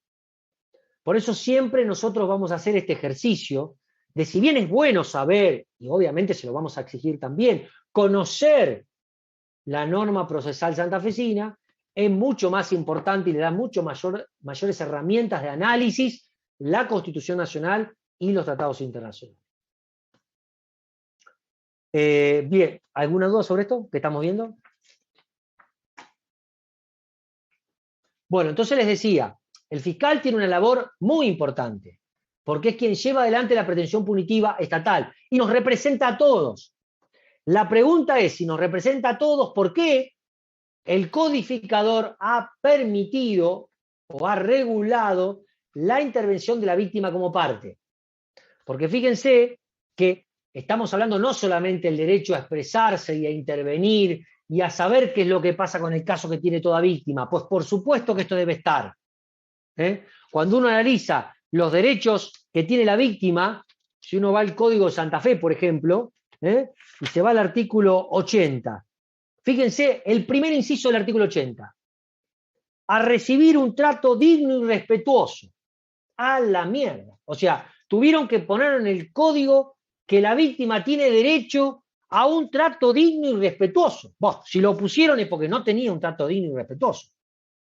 Por eso siempre nosotros vamos a hacer este ejercicio de, si bien es bueno saber, y obviamente se lo vamos a exigir también, conocer la norma procesal santafesina, es mucho más importante y le da mayores herramientas de análisis la Constitución Nacional y los tratados internacionales. Bien, ¿alguna duda sobre esto que estamos viendo? Bueno, entonces les decía, el fiscal tiene una labor muy importante, porque es quien lleva adelante la pretensión punitiva estatal y nos representa a todos. La pregunta es, si nos representa a todos, ¿por qué el codificador ha permitido o ha regulado la intervención de la víctima como parte? Porque fíjense que estamos hablando no solamente del derecho a expresarse y a intervenir y a saber qué es lo que pasa con el caso que tiene toda víctima, pues por supuesto que esto debe estar. Cuando uno analiza los derechos que tiene la víctima, si uno va al Código de Santa Fe, por ejemplo, y se va al artículo 80, fíjense el primer inciso del artículo 80, a recibir un trato digno y respetuoso. A la mierda. O sea, tuvieron que poner en el código que la víctima tiene derecho a un trato digno y respetuoso. Si lo pusieron es porque no tenía un trato digno y respetuoso.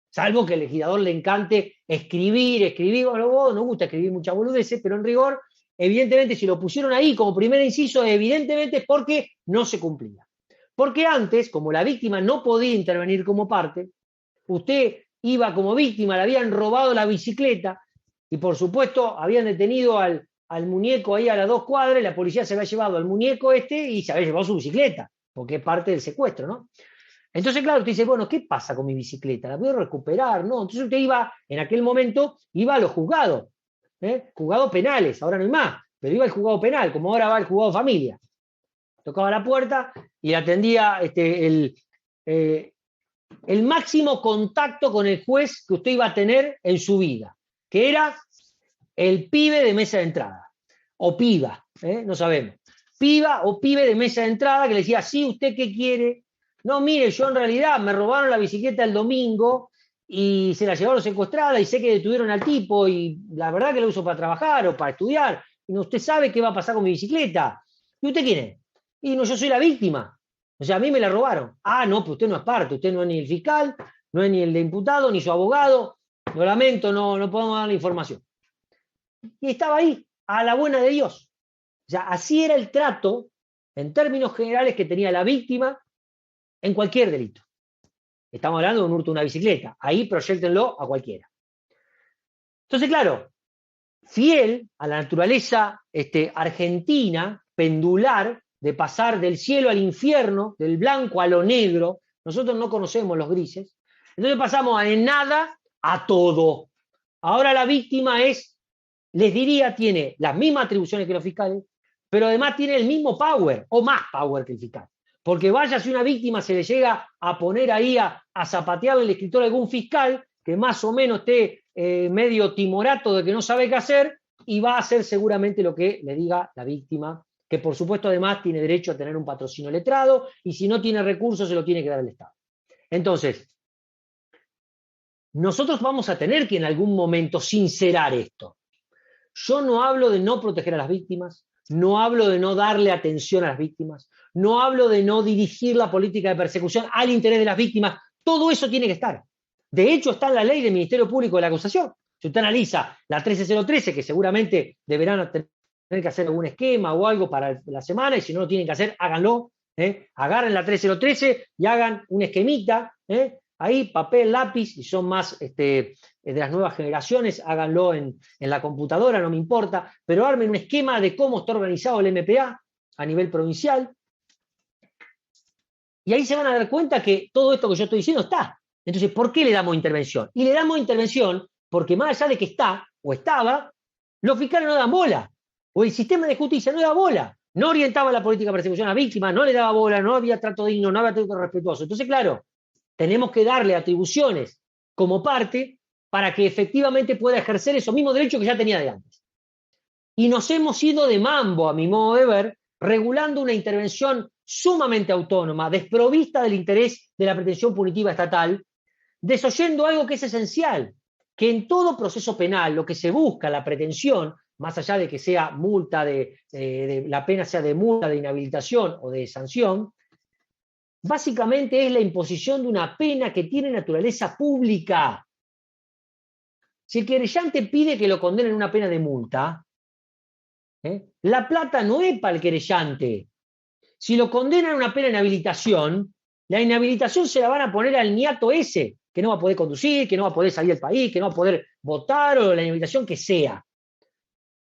Salvo que al legislador le encante escribir, bueno, nos gusta escribir muchas boludeces, pero en rigor, evidentemente, si lo pusieron ahí como primer inciso, evidentemente es porque no se cumplía. Porque antes, como la víctima no podía intervenir como parte, usted iba como víctima, le habían robado la bicicleta, y por supuesto habían detenido al muñeco ahí a las 2 cuadras, y la policía se había llevado al muñeco y se había llevado su bicicleta, porque es parte del secuestro, ¿no? Entonces, claro, usted dice, bueno, ¿qué pasa con mi bicicleta? ¿La puedo recuperar? No, entonces usted iba, en aquel momento, iba a los juzgados, juzgados penales, ahora no hay más, pero iba al juzgado penal, como ahora va al juzgado de familia. Tocaba la puerta y le atendía el máximo contacto con el juez que usted iba a tener en su vida, que era el pibe de mesa de entrada, o piba, no sabemos, piba o pibe de mesa de entrada que le decía, sí, ¿usted qué quiere? No, mire, yo en realidad me robaron la bicicleta el domingo y se la llevaron secuestrada y sé que detuvieron al tipo y la verdad que la uso para trabajar o para estudiar. Y no, usted sabe qué va a pasar con mi bicicleta. ¿Y usted quién es? Y no, yo soy la víctima. O sea, a mí me la robaron. Ah, no, pues usted no es parte, usted no es ni el fiscal, no es ni el de imputado, ni su abogado. Lo lamento, no podemos dar la información. Y estaba ahí, a la buena de Dios. O sea, así era el trato, en términos generales, que tenía la víctima en cualquier delito. Estamos hablando de un hurto de una bicicleta. Ahí proyéctenlo a cualquiera. Entonces, claro, fiel a la naturaleza argentina, pendular, de pasar del cielo al infierno, del blanco a lo negro, nosotros no conocemos los grises, entonces pasamos de nada a todo. Ahora la víctima les diría, tiene las mismas atribuciones que los fiscales, pero además tiene el mismo power, o más power que el fiscal. Porque vaya si una víctima se le llega a poner ahí a zapatearle el escritorio a algún fiscal que más o menos esté medio timorato de que no sabe qué hacer, y va a hacer seguramente lo que le diga la víctima, que por supuesto además tiene derecho a tener un patrocinio letrado, y si no tiene recursos se lo tiene que dar el Estado. Entonces, nosotros vamos a tener que en algún momento sincerar esto. Yo no hablo de no proteger a las víctimas, no hablo de no darle atención a las víctimas, no hablo de no dirigir la política de persecución al interés de las víctimas. Todo eso tiene que estar. De hecho, está en la ley del Ministerio Público de la Acusación. Si usted analiza la 13013, que seguramente deberán tener que hacer algún esquema o algo para la semana, y si no lo tienen que hacer, háganlo. Agarren la 13013 y hagan un esquemita. Ahí, papel, lápiz, y son más de las nuevas generaciones, háganlo en la computadora, no me importa, pero armen un esquema de cómo está organizado el MPA a nivel provincial. Y ahí se van a dar cuenta que todo esto que yo estoy diciendo está. Entonces, ¿por qué le damos intervención? Y le damos intervención porque más allá de que está o estaba, los fiscales no dan bola. O el sistema de justicia no da bola. No orientaba la política de persecución a víctimas, no le daba bola, no había trato digno, no había trato respetuoso. Entonces, claro, tenemos que darle atribuciones como parte para que efectivamente pueda ejercer esos mismos derechos que ya tenía de antes. Y nos hemos ido de mambo, a mi modo de ver, regulando una intervención sumamente autónoma, desprovista del interés de la pretensión punitiva estatal, desoyendo algo que es esencial, que en todo proceso penal lo que se busca, la pretensión, más allá de que sea multa, la pena sea de multa, de inhabilitación o de sanción, básicamente es la imposición de una pena que tiene naturaleza pública. Si el querellante pide que lo condenen a una pena de multa, la plata no es para el querellante. Si lo condenan a una pena de inhabilitación, la inhabilitación se la van a poner al niato ese, que no va a poder conducir, que no va a poder salir del país, que no va a poder votar, o la inhabilitación que sea.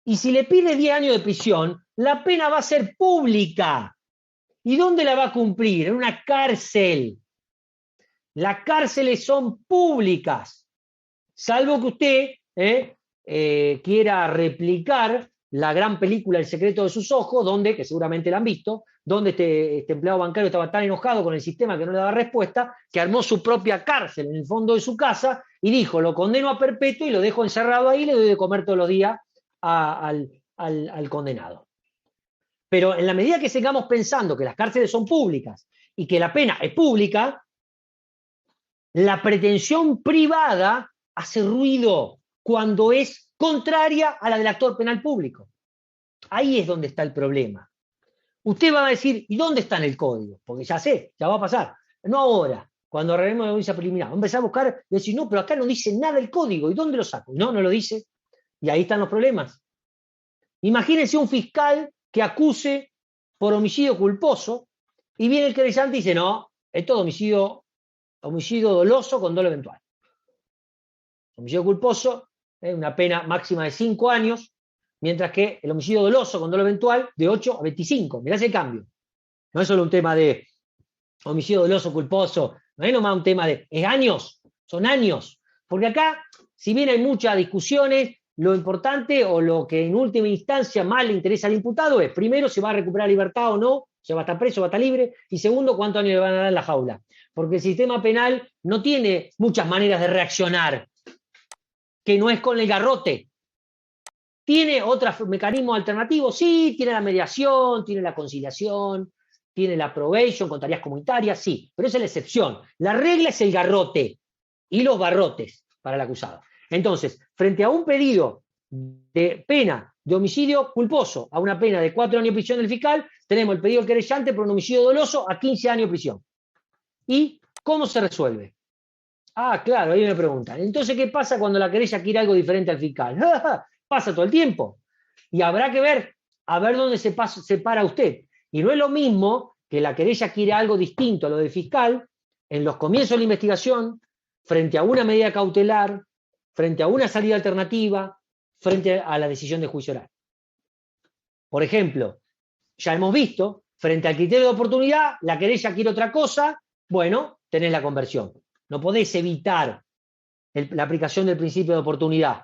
Y si le pide 10 años de prisión, la pena va a ser pública. ¿Y dónde la va a cumplir? En una cárcel. Las cárceles son públicas, salvo que usted quiera replicar la gran película El secreto de sus ojos, donde, que seguramente la han visto, donde este empleado bancario estaba tan enojado con el sistema que no le daba respuesta, que armó su propia cárcel en el fondo de su casa y dijo, lo condeno a perpetuo y lo dejo encerrado ahí y le doy de comer todos los días al condenado. Pero en la medida que sigamos pensando que las cárceles son públicas y que la pena es pública, la pretensión privada hace ruido cuando es contraria a la del actor penal público. Ahí es donde está el problema. Usted va a decir, ¿y dónde está en el código? Porque ya sé, ya va a pasar. No ahora, cuando arreglemos la audiencia preliminar. Vamos a empezar a buscar y decir, no, pero acá no dice nada el código. ¿Y dónde lo saco? No lo dice. Y ahí están los problemas. Imagínense un fiscal que acuse por homicidio culposo y viene el querellante y dice, no, esto es homicidio doloso con dolo eventual. Homicidio culposo, una pena máxima de 5 años, mientras que el homicidio doloso con dolo eventual de 8 a 25. Mirá ese cambio. No es solo un tema de homicidio doloso culposo, no es nomás un tema de... Es años, son años. Porque acá, si bien hay muchas discusiones, lo importante o lo que en última instancia más le interesa al imputado es, primero, si va a recuperar libertad o no, si va a estar preso, va a estar libre, y segundo, cuántos años le van a dar en la jaula. Porque el sistema penal no tiene muchas maneras de reaccionar, que no es con el garrote. ¿Tiene otros mecanismos alternativos? Sí, tiene la mediación, tiene la conciliación, tiene la probation con tareas comunitarias, sí, pero esa es la excepción. La regla es el garrote y los barrotes para el acusado. Entonces, frente a un pedido de pena de homicidio culposo a una pena de 4 años de prisión del fiscal, tenemos el pedido del querellante por un homicidio doloso a 15 años de prisión. ¿Y cómo se resuelve? Ah, claro, ahí me preguntan. Entonces, ¿qué pasa cuando la querella quiere algo diferente al fiscal? Pasa todo el tiempo. Y habrá que ver, a ver dónde se para usted. Y no es lo mismo que la querella quiere algo distinto a lo del fiscal en los comienzos de la investigación, frente a una medida cautelar, frente a una salida alternativa, frente a la decisión de juicio oral. Por ejemplo, ya hemos visto, frente al criterio de oportunidad, la querella quiere otra cosa, bueno, tenés la conversión. No podés evitar la aplicación del principio de oportunidad.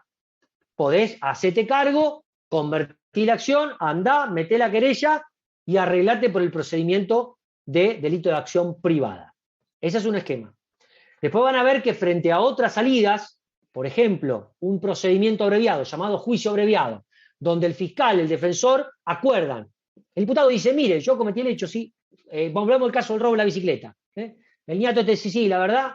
Podés hacerte cargo, convertir la acción, andá, meté la querella y arreglate por el procedimiento de delito de acción privada. Ese es un esquema. Después van a ver que frente a otras salidas, por ejemplo, un procedimiento abreviado llamado juicio abreviado, donde el fiscal y el defensor acuerdan. El imputado dice, mire, yo cometí el hecho, sí, volvemos al caso del robo de la bicicleta. El niato te dice, sí, la verdad,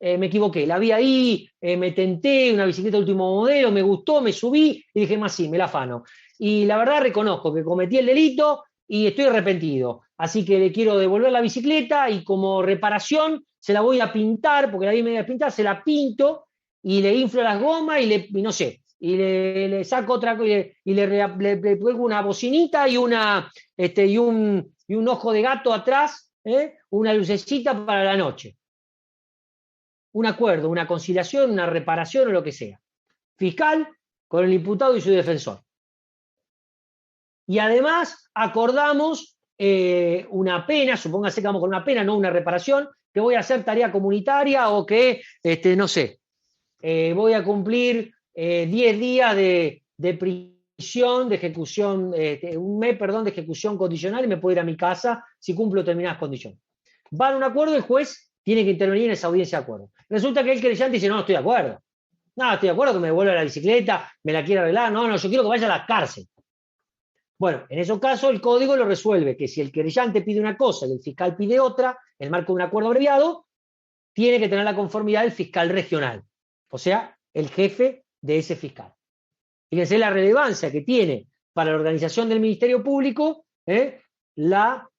me equivoqué, la vi ahí, me tenté, una bicicleta de último modelo, me gustó, me subí y dije, más sí, me la afano. Y la verdad reconozco que cometí el delito y estoy arrepentido. Así que le quiero devolver la bicicleta y como reparación se la voy a pintar, porque la vi media pintar, se la pinto y le inflo las gomas y no sé, y le saco otra y le pongo una bocinita y un ojo de gato atrás, una lucecita para la noche. Un acuerdo, una conciliación, una reparación o lo que sea. Fiscal con el imputado y su defensor. Y además acordamos una pena, supóngase que vamos con una pena, no una reparación, que voy a hacer tarea comunitaria o que, no sé, voy a cumplir 10 días de prisión, de ejecución, un mes, perdón, de ejecución condicional y me puedo ir a mi casa si cumplo determinadas condiciones. Van a un acuerdo, el juez tiene que intervenir en esa audiencia de acuerdo. Resulta que el querellante dice, no estoy de acuerdo. No, estoy de acuerdo que me devuelva la bicicleta, me la quiere arreglar, no, yo quiero que vaya a la cárcel. Bueno, en esos casos el código lo resuelve, que si el querellante pide una cosa y el fiscal pide otra, en el marco de un acuerdo abreviado, tiene que tener la conformidad del fiscal regional, o sea, el jefe de ese fiscal. Fíjense la relevancia que tiene para la organización del Ministerio Público la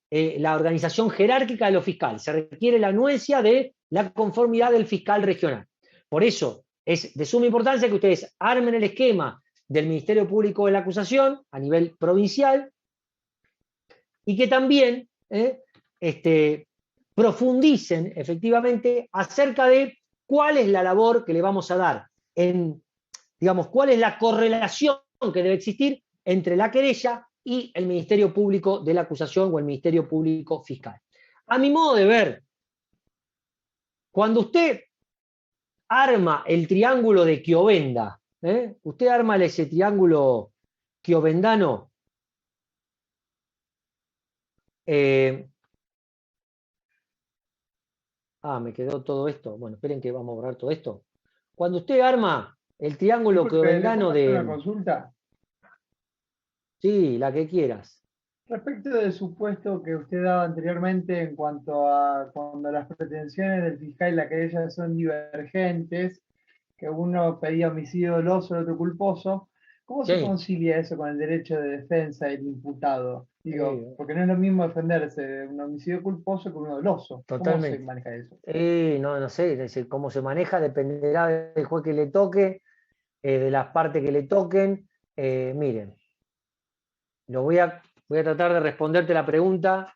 organización jerárquica de los fiscales. Se requiere la anuencia de la conformidad del fiscal regional. Por eso es de suma importancia que ustedes armen el esquema del Ministerio Público de la acusación a nivel provincial y que también profundicen efectivamente acerca de cuál es la labor que le vamos a dar, digamos, cuál es la correlación que debe existir entre la querella y el Ministerio Público de la acusación o el Ministerio Público Fiscal. A mi modo de ver, cuando usted arma el triángulo de Chiovenda, usted arma ese triángulo chiovendano, me quedó todo esto. Bueno, esperen que vamos a borrar todo esto. Cuando usted arma el triángulo chiovendano ¿Le puedo hacer una consulta? Sí, la que quieras. Respecto del supuesto que usted daba anteriormente en cuanto a cuando las pretensiones del fiscal y la querella son divergentes, que uno pedía homicidio doloso, el otro culposo, ¿cómo se concilia eso con el derecho de defensa del imputado? Digo, porque no es lo mismo defenderse de un homicidio culposo que uno doloso. Totalmente. ¿Cómo se maneja eso? No sé, es decir, cómo se maneja dependerá del juez que le toque, de las partes que le toquen. Miren, voy a tratar de responderte la pregunta.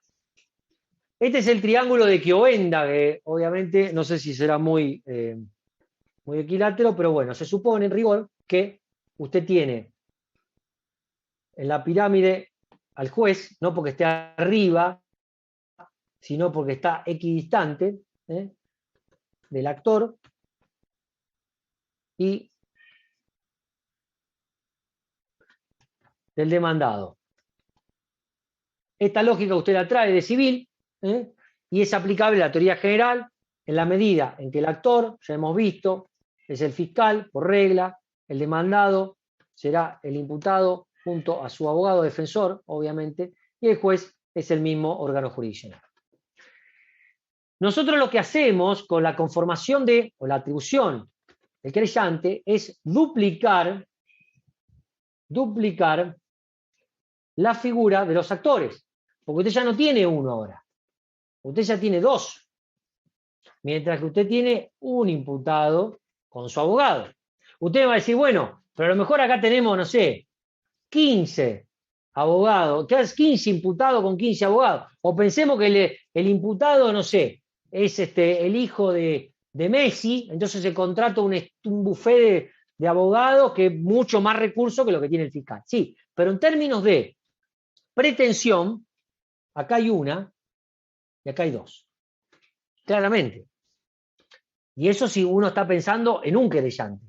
Este es el triángulo de Chiovenda, que obviamente no sé si será muy equilátero, pero bueno, se supone en rigor que usted tiene en la pirámide al juez, no porque esté arriba, sino porque está equidistante del actor, y del demandado. Esta lógica usted la trae de civil, y es aplicable a la teoría general en la medida en que el actor, ya hemos visto, es el fiscal por regla, el demandado será el imputado junto a su abogado defensor, obviamente, y el juez es el mismo órgano jurisdiccional. Nosotros lo que hacemos con la conformación o la atribución del querellante es duplicar la figura de los actores, porque usted ya no tiene uno ahora, usted ya tiene dos, mientras que usted tiene un imputado con su abogado. Usted me va a decir, bueno, pero a lo mejor acá tenemos, no sé, 15 abogados, 15 imputados con 15 abogados, o pensemos que el imputado, no sé, es el hijo de Messi, entonces se contrata un buffet de abogados que es mucho más recurso que lo que tiene el fiscal. Sí, pero en términos de pretensión, acá hay una y acá hay dos. Claramente. Y eso si uno está pensando en un querellante.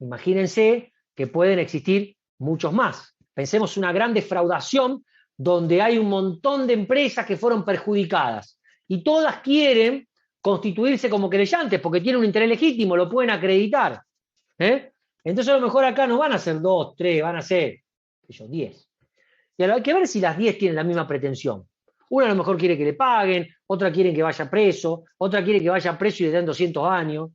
Imagínense que pueden existir muchos más. Pensemos una gran defraudación donde hay un montón de empresas que fueron perjudicadas y todas quieren constituirse como querellantes porque tienen un interés legítimo, lo pueden acreditar. Entonces a lo mejor acá no van a ser 2, 3, van a ser 10. Y ahora hay que ver si las 10 tienen la misma pretensión. Una a lo mejor quiere que le paguen, otra quiere que vaya preso, otra quiere que vaya preso y le den 200 años.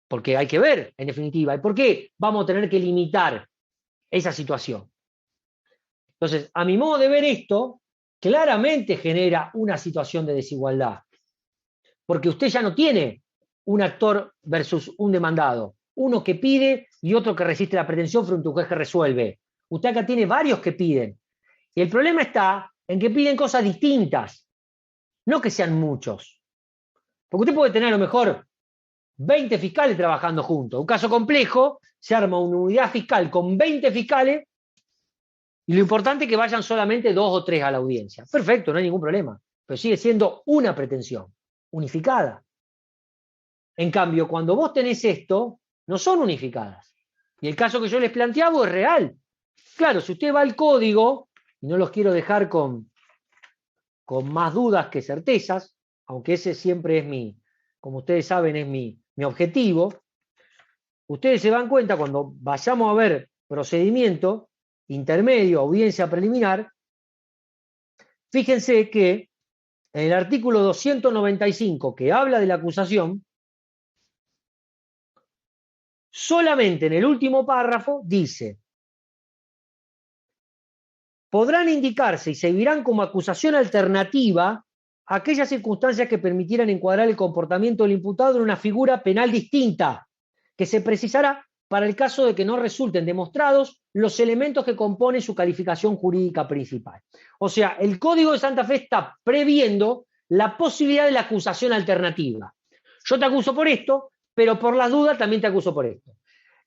Porque hay que ver, en definitiva. ¿Y por qué vamos a tener que limitar esa situación? Entonces, a mi modo de ver esto, claramente genera una situación de desigualdad. Porque usted ya no tiene un actor versus un demandado. Uno que pide y otro que resiste la pretensión frente a un juez que resuelve. Usted acá tiene varios que piden. Y el problema está en que piden cosas distintas. No que sean muchos. Porque usted puede tener a lo mejor 20 fiscales trabajando juntos. Un caso complejo, se arma una unidad fiscal con 20 fiscales y lo importante es que vayan solamente 2 o 3 a la audiencia. Perfecto, no hay ningún problema. Pero sigue siendo una pretensión, unificada. En cambio, cuando vos tenés esto, no son unificadas. Y el caso que yo les planteaba es real. Claro, si usted va al código, y no los quiero dejar con más dudas que certezas, aunque ese siempre es como ustedes saben, es mi objetivo, ustedes se dan cuenta cuando vayamos a ver procedimiento intermedio, audiencia preliminar, fíjense que en el artículo 295 que habla de la acusación, solamente en el último párrafo dice: podrán indicarse y servirán como acusación alternativa aquellas circunstancias que permitieran encuadrar el comportamiento del imputado en una figura penal distinta, que se precisará para el caso de que no resulten demostrados los elementos que componen su calificación jurídica principal. O sea, el Código de Santa Fe está previendo la posibilidad de la acusación alternativa. Yo te acuso por esto, pero por las dudas también te acuso por esto.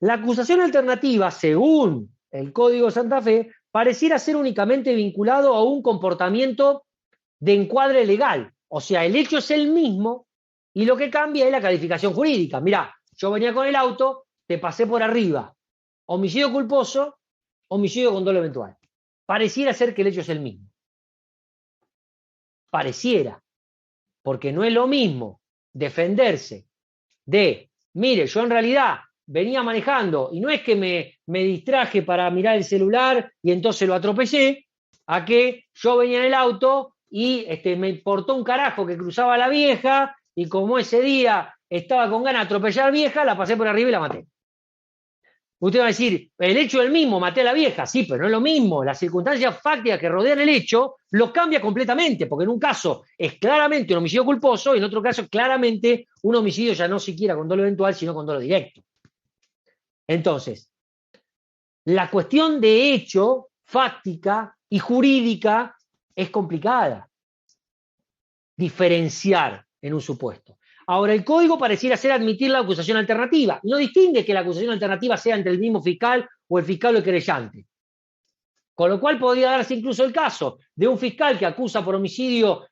La acusación alternativa, según el Código de Santa Fe, pareciera ser únicamente vinculado a un comportamiento de encuadre legal. O sea, el hecho es el mismo y lo que cambia es la calificación jurídica. Mirá, yo venía con el auto, te pasé por arriba. Homicidio culposo, homicidio con dolo eventual. Pareciera ser que el hecho es el mismo. Pareciera. Porque no es lo mismo defenderse de, mire, yo en realidad venía manejando y no es que me distraje para mirar el celular y entonces lo atropellé, a que yo venía en el auto y me importó un carajo que cruzaba la vieja y como ese día estaba con ganas de atropellar vieja, la pasé por arriba y la maté. Usted va a decir, el hecho es el mismo, maté a la vieja. Sí, pero no es lo mismo. Las circunstancias fácticas que rodean el hecho lo cambia completamente, porque en un caso es claramente un homicidio culposo y en otro caso claramente un homicidio ya no siquiera con dolo eventual, sino con dolo directo. Entonces, la cuestión de hecho, fáctica y jurídica es complicada. Diferenciar en un supuesto. Ahora, el código pareciera ser admitir la acusación alternativa. No distingue que la acusación alternativa sea entre el mismo fiscal o el fiscal o el querellante. Con lo cual podría darse incluso el caso de un fiscal que acusa por homicidio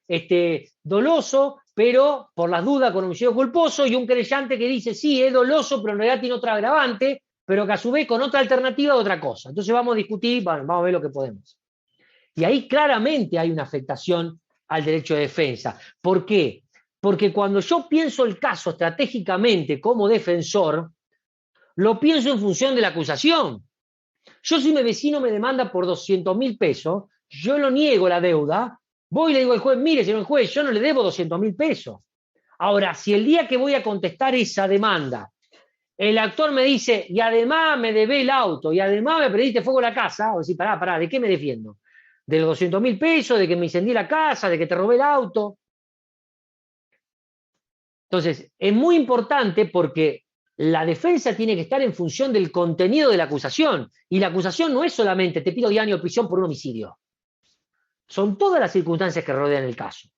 doloso, pero por las dudas con homicidio culposo, y un querellante que dice, sí, es doloso, pero en realidad tiene otra agravante, pero que a su vez con otra alternativa de otra cosa. Entonces vamos a discutir, vamos a ver lo que podemos. Y ahí claramente hay una afectación al derecho de defensa. ¿Por qué? Porque cuando yo pienso el caso estratégicamente como defensor, lo pienso en función de la acusación. Yo si mi vecino me demanda por 200.000 pesos, yo lo niego la deuda, voy y le digo al juez, mire, señor juez, yo no le debo 200.000 pesos. Ahora, si el día que voy a contestar esa demanda, el actor me dice, y además me debé el auto, y además me prendiste fuego a la casa, o decir, pará, ¿de qué me defiendo? ¿De los 200.000 pesos? ¿De que me incendié la casa? ¿De que te robé el auto? Entonces, es muy importante porque la defensa tiene que estar en función del contenido de la acusación. Y la acusación no es solamente te pido 10 años de prisión por un homicidio. Son todas las circunstancias que rodean el caso.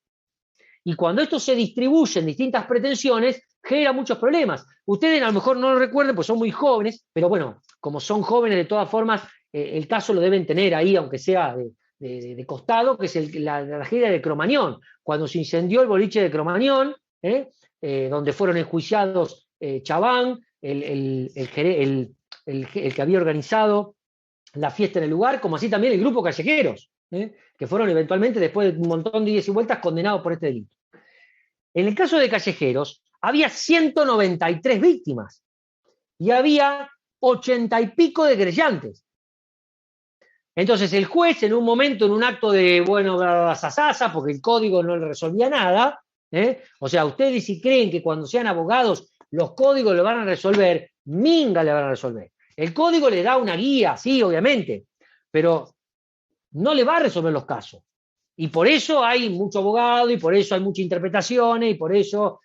Y cuando esto se distribuye en distintas pretensiones, genera muchos problemas. Ustedes a lo mejor no lo recuerden, pues son muy jóvenes, pero bueno, como son jóvenes de todas formas, el caso lo deben tener ahí, aunque sea de costado, que es la tragedia de Cromañón. Cuando se incendió el boliche de Cromañón, donde fueron enjuiciados Chabán, el que había organizado la fiesta en el lugar, como así también el grupo Callejeros, que fueron eventualmente, después de un montón de idas y vueltas, condenados por este delito. En el caso de Callejeros, había 193 víctimas y había 80 y pico de querellantes. Entonces el juez, en un momento, en un acto de, sasasa, porque el código no le resolvía nada, o sea, ustedes si creen que cuando sean abogados los códigos le van a resolver, minga le van a resolver. El código le da una guía, sí, obviamente, pero no le va a resolver los casos. Y por eso hay mucho abogado, y por eso hay muchas interpretaciones, y por eso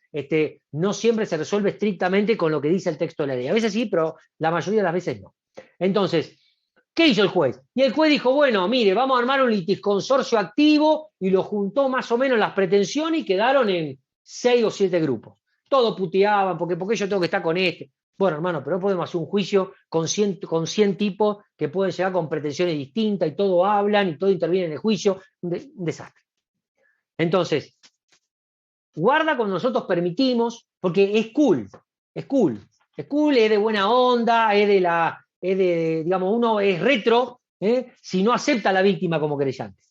no siempre se resuelve estrictamente con lo que dice el texto de la ley. A veces sí, pero la mayoría de las veces no. Entonces, ¿qué hizo el juez? Y el juez dijo, bueno, mire, vamos a armar un litisconsorcio activo, y lo juntó más o menos las pretensiones y quedaron en 6 o 7 grupos. Todos puteaban, porque yo tengo que estar con este. Bueno, hermano, pero no podemos hacer un juicio con 100 tipos que pueden llegar con pretensiones distintas y todos hablan y todo interviene en el juicio. Un desastre. Entonces, guarda cuando nosotros permitimos, porque es cool, es de buena onda, digamos, uno es retro, si no acepta a la víctima como querellante.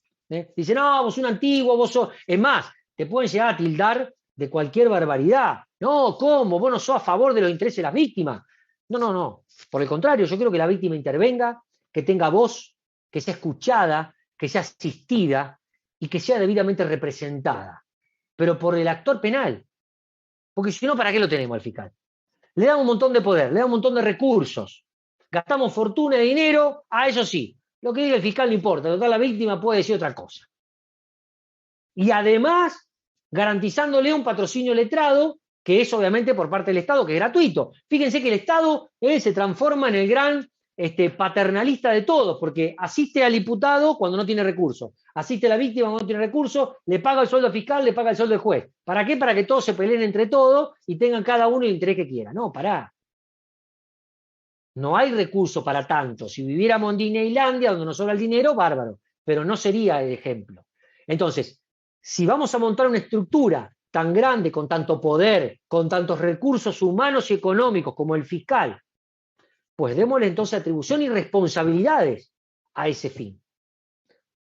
Dice, no, vos sos un antiguo, vos sos... Es más, te pueden llegar a tildar de cualquier barbaridad. No, ¿cómo? Vos no sos a favor de los intereses de las víctimas. No. Por el contrario, yo quiero que la víctima intervenga, que tenga voz, que sea escuchada, que sea asistida y que sea debidamente representada. Pero por el actor penal. Porque si no, ¿para qué lo tenemos al fiscal? Le damos un montón de poder, le damos un montón de recursos. Gastamos fortuna de dinero, eso sí. Lo que diga el fiscal no importa, total la víctima puede decir otra cosa. Y además, garantizándole un patrocinio letrado, que es obviamente por parte del Estado, que es gratuito. Fíjense que el Estado se transforma en el gran paternalista de todos, porque asiste al imputado cuando no tiene recursos, asiste a la víctima cuando no tiene recursos, le paga el sueldo fiscal, le paga el sueldo del juez. ¿Para qué? Para que todos se peleen entre todos y tengan cada uno el interés que quiera. No, pará. No hay recurso para tanto. Si viviéramos en Disneylandia, donde nos sobra el dinero, bárbaro, pero no sería el ejemplo. Entonces, si vamos a montar una estructura tan grande, con tanto poder, con tantos recursos humanos y económicos como el fiscal, pues démosle entonces atribución y responsabilidades a ese fin.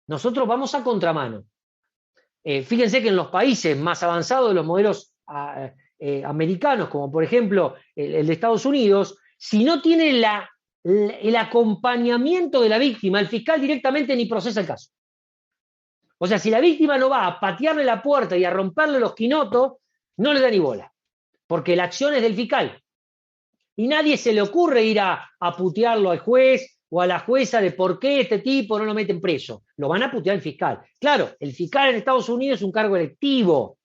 Nosotros vamos a contramano. Fíjense que en los países más avanzados de los modelos americanos, como por ejemplo el de Estados Unidos, si no tiene el acompañamiento de la víctima, el fiscal directamente ni procesa el caso. O sea, si la víctima no va a patearle la puerta y a romperle los quinotos, no le da ni bola, porque la acción es del fiscal. Y nadie se le ocurre ir a putearlo al juez o a la jueza de por qué este tipo no lo meten preso. Lo van a putear el fiscal. Claro, el fiscal en Estados Unidos es un cargo electivo.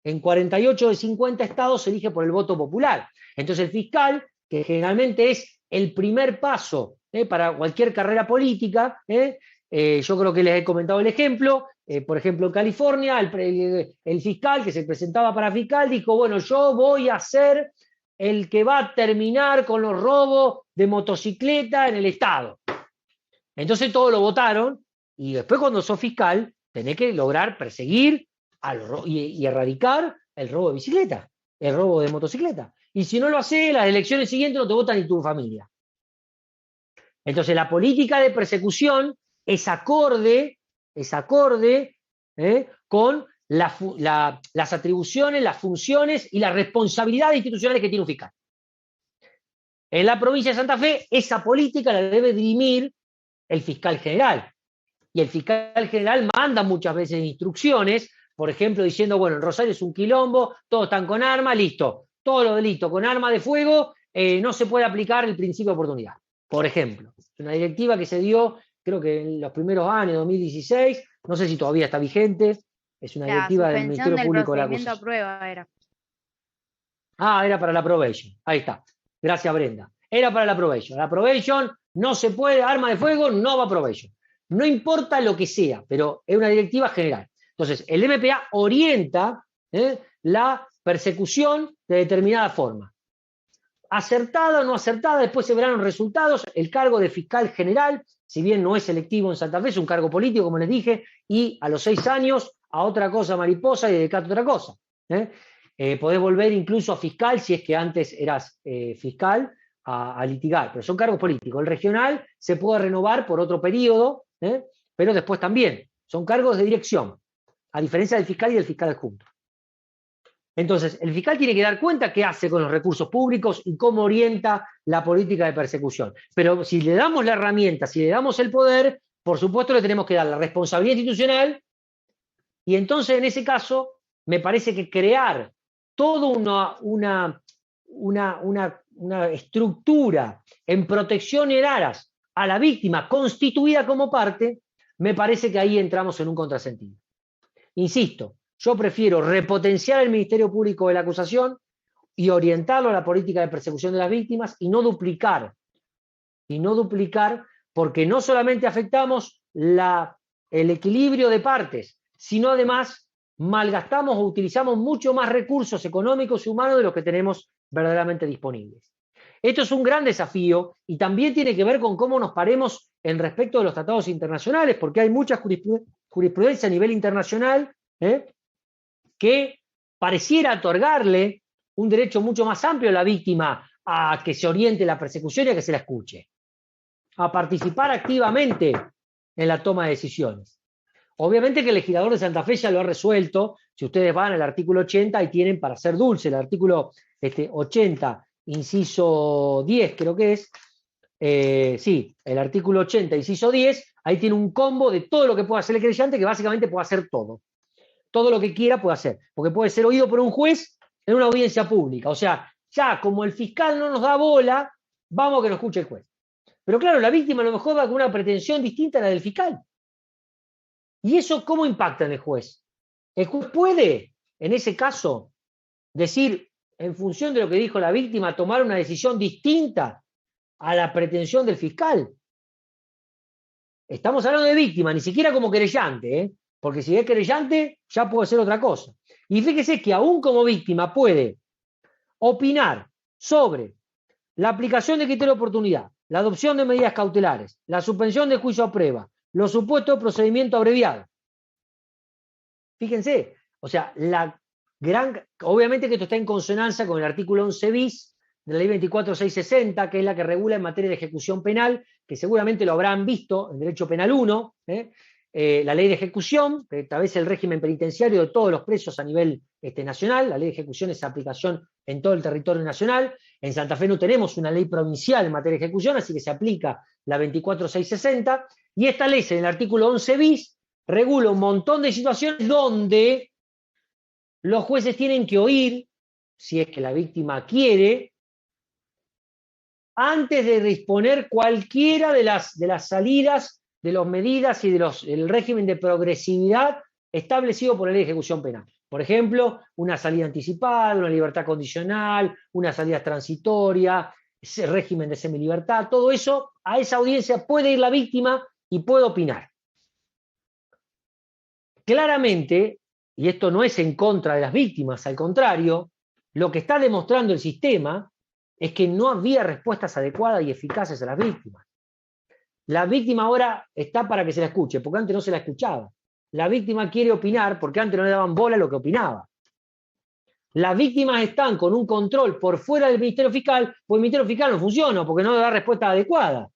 En 48 de 50 estados se elige por el voto popular. Entonces el fiscal, que generalmente es el primer paso para cualquier carrera política, yo creo que les he comentado el ejemplo, por ejemplo en California, el fiscal que se presentaba para fiscal dijo, bueno, yo voy a ser el que va a terminar con los robos de motocicleta en el estado. Entonces todos lo votaron y después cuando sos fiscal tenés que lograr perseguir y erradicar el robo de bicicleta, el robo de motocicleta. Y si no lo haces, las elecciones siguientes no te votan ni tu familia. Entonces la política de persecución es acorde con las atribuciones, las funciones y las responsabilidades institucionales que tiene un fiscal. En la provincia de Santa Fe, esa política la debe dirimir el fiscal general. Y el fiscal general manda muchas veces instrucciones, por ejemplo, diciendo, bueno, en Rosario es un quilombo, todos están con armas, listo. Todos los delitos con arma de fuego, no se puede aplicar el principio de oportunidad. Por ejemplo, una directiva que se dio, creo que en los primeros años, 2016, no sé si todavía está vigente, es una directiva del Ministerio Público de la Acusación. A prueba era. Ah, era para la probation. Ahí está. Gracias, Brenda. Era para la probation. La probation no se puede, arma de fuego, no va a probation. No importa lo que sea, pero es una directiva general. Entonces, el MPA orienta la persecución de determinada forma. Acertada o no acertada, después se verán los resultados. El cargo de fiscal general, si bien no es selectivo en Santa Fe, es un cargo político, como les dije, y a los 6 años a otra cosa mariposa y dedicate a otra cosa. Podés volver incluso a fiscal si es que antes eras fiscal a litigar, pero son cargos políticos. El regional se puede renovar por otro periodo, pero después también. Son cargos de dirección, a diferencia del fiscal y del fiscal adjunto. Entonces, el fiscal tiene que dar cuenta qué hace con los recursos públicos y cómo orienta la política de persecución. Pero si le damos la herramienta, si le damos el poder, por supuesto le tenemos que dar la responsabilidad institucional y entonces en ese caso me parece que crear toda una estructura en protección en aras a la víctima constituida como parte, me parece que ahí entramos en un contrasentido. Insisto, yo prefiero repotenciar el Ministerio Público de la Acusación y orientarlo a la política de persecución de las víctimas y no duplicar, porque no solamente afectamos el equilibrio de partes, sino además malgastamos o utilizamos mucho más recursos económicos y humanos de los que tenemos verdaderamente disponibles. Esto es un gran desafío y también tiene que ver con cómo nos paremos en respecto de los tratados internacionales, porque hay mucha jurisprudencia a nivel internacional que pareciera otorgarle un derecho mucho más amplio a la víctima a que se oriente la persecución y a que se la escuche, a participar activamente en la toma de decisiones. Obviamente que el legislador de Santa Fe ya lo ha resuelto. Si ustedes van al artículo 80, ahí tienen para ser dulce, el artículo 80, inciso 10 creo que es, el artículo 80, inciso 10, ahí tiene un combo de todo lo que puede hacer el querellante, que básicamente puede hacer todo. Todo lo que quiera puede hacer, porque puede ser oído por un juez en una audiencia pública. O sea, ya como el fiscal no nos da bola, vamos a que nos escuche el juez. Pero claro, la víctima a lo mejor va con una pretensión distinta a la del fiscal. ¿Y eso cómo impacta en el juez? El juez puede, en ese caso, decir, en función de lo que dijo la víctima, tomar una decisión distinta a la pretensión del fiscal. Estamos hablando de víctima, ni siquiera como querellante, ¿eh? Porque si es querellante ya puede ser otra cosa. Y fíjese que aún como víctima puede opinar sobre la aplicación de criterio de oportunidad, la adopción de medidas cautelares, la suspensión de juicio a prueba, los supuestos de procedimiento abreviado. Fíjense, o sea, obviamente que esto está en consonancia con el artículo 11 bis de la ley 24660, que es la que regula en materia de ejecución penal, que seguramente lo habrán visto en Derecho Penal 1, la ley de ejecución, que establece el régimen penitenciario de todos los presos a nivel nacional. La ley de ejecución es aplicación en todo el territorio nacional. En Santa Fe no tenemos una ley provincial en materia de ejecución, así que se aplica la 24660, y esta ley, en el artículo 11 bis, regula un montón de situaciones donde los jueces tienen que oír, si es que la víctima quiere, antes de disponer cualquiera de las salidas, de las medidas y del régimen de progresividad establecido por la ley de ejecución penal. Por ejemplo, una salida anticipada, una libertad condicional, una salida transitoria, ese régimen de semilibertad, todo eso, a esa audiencia puede ir la víctima y puede opinar. Claramente, y esto no es en contra de las víctimas, al contrario, lo que está demostrando el sistema es que no había respuestas adecuadas y eficaces a las víctimas. La víctima ahora está para que se la escuche, porque antes no se la escuchaba. La víctima quiere opinar porque antes no le daban bola a lo que opinaba. Las víctimas están con un control por fuera del Ministerio Fiscal, porque el Ministerio Fiscal no funciona, porque no le da respuesta adecuada.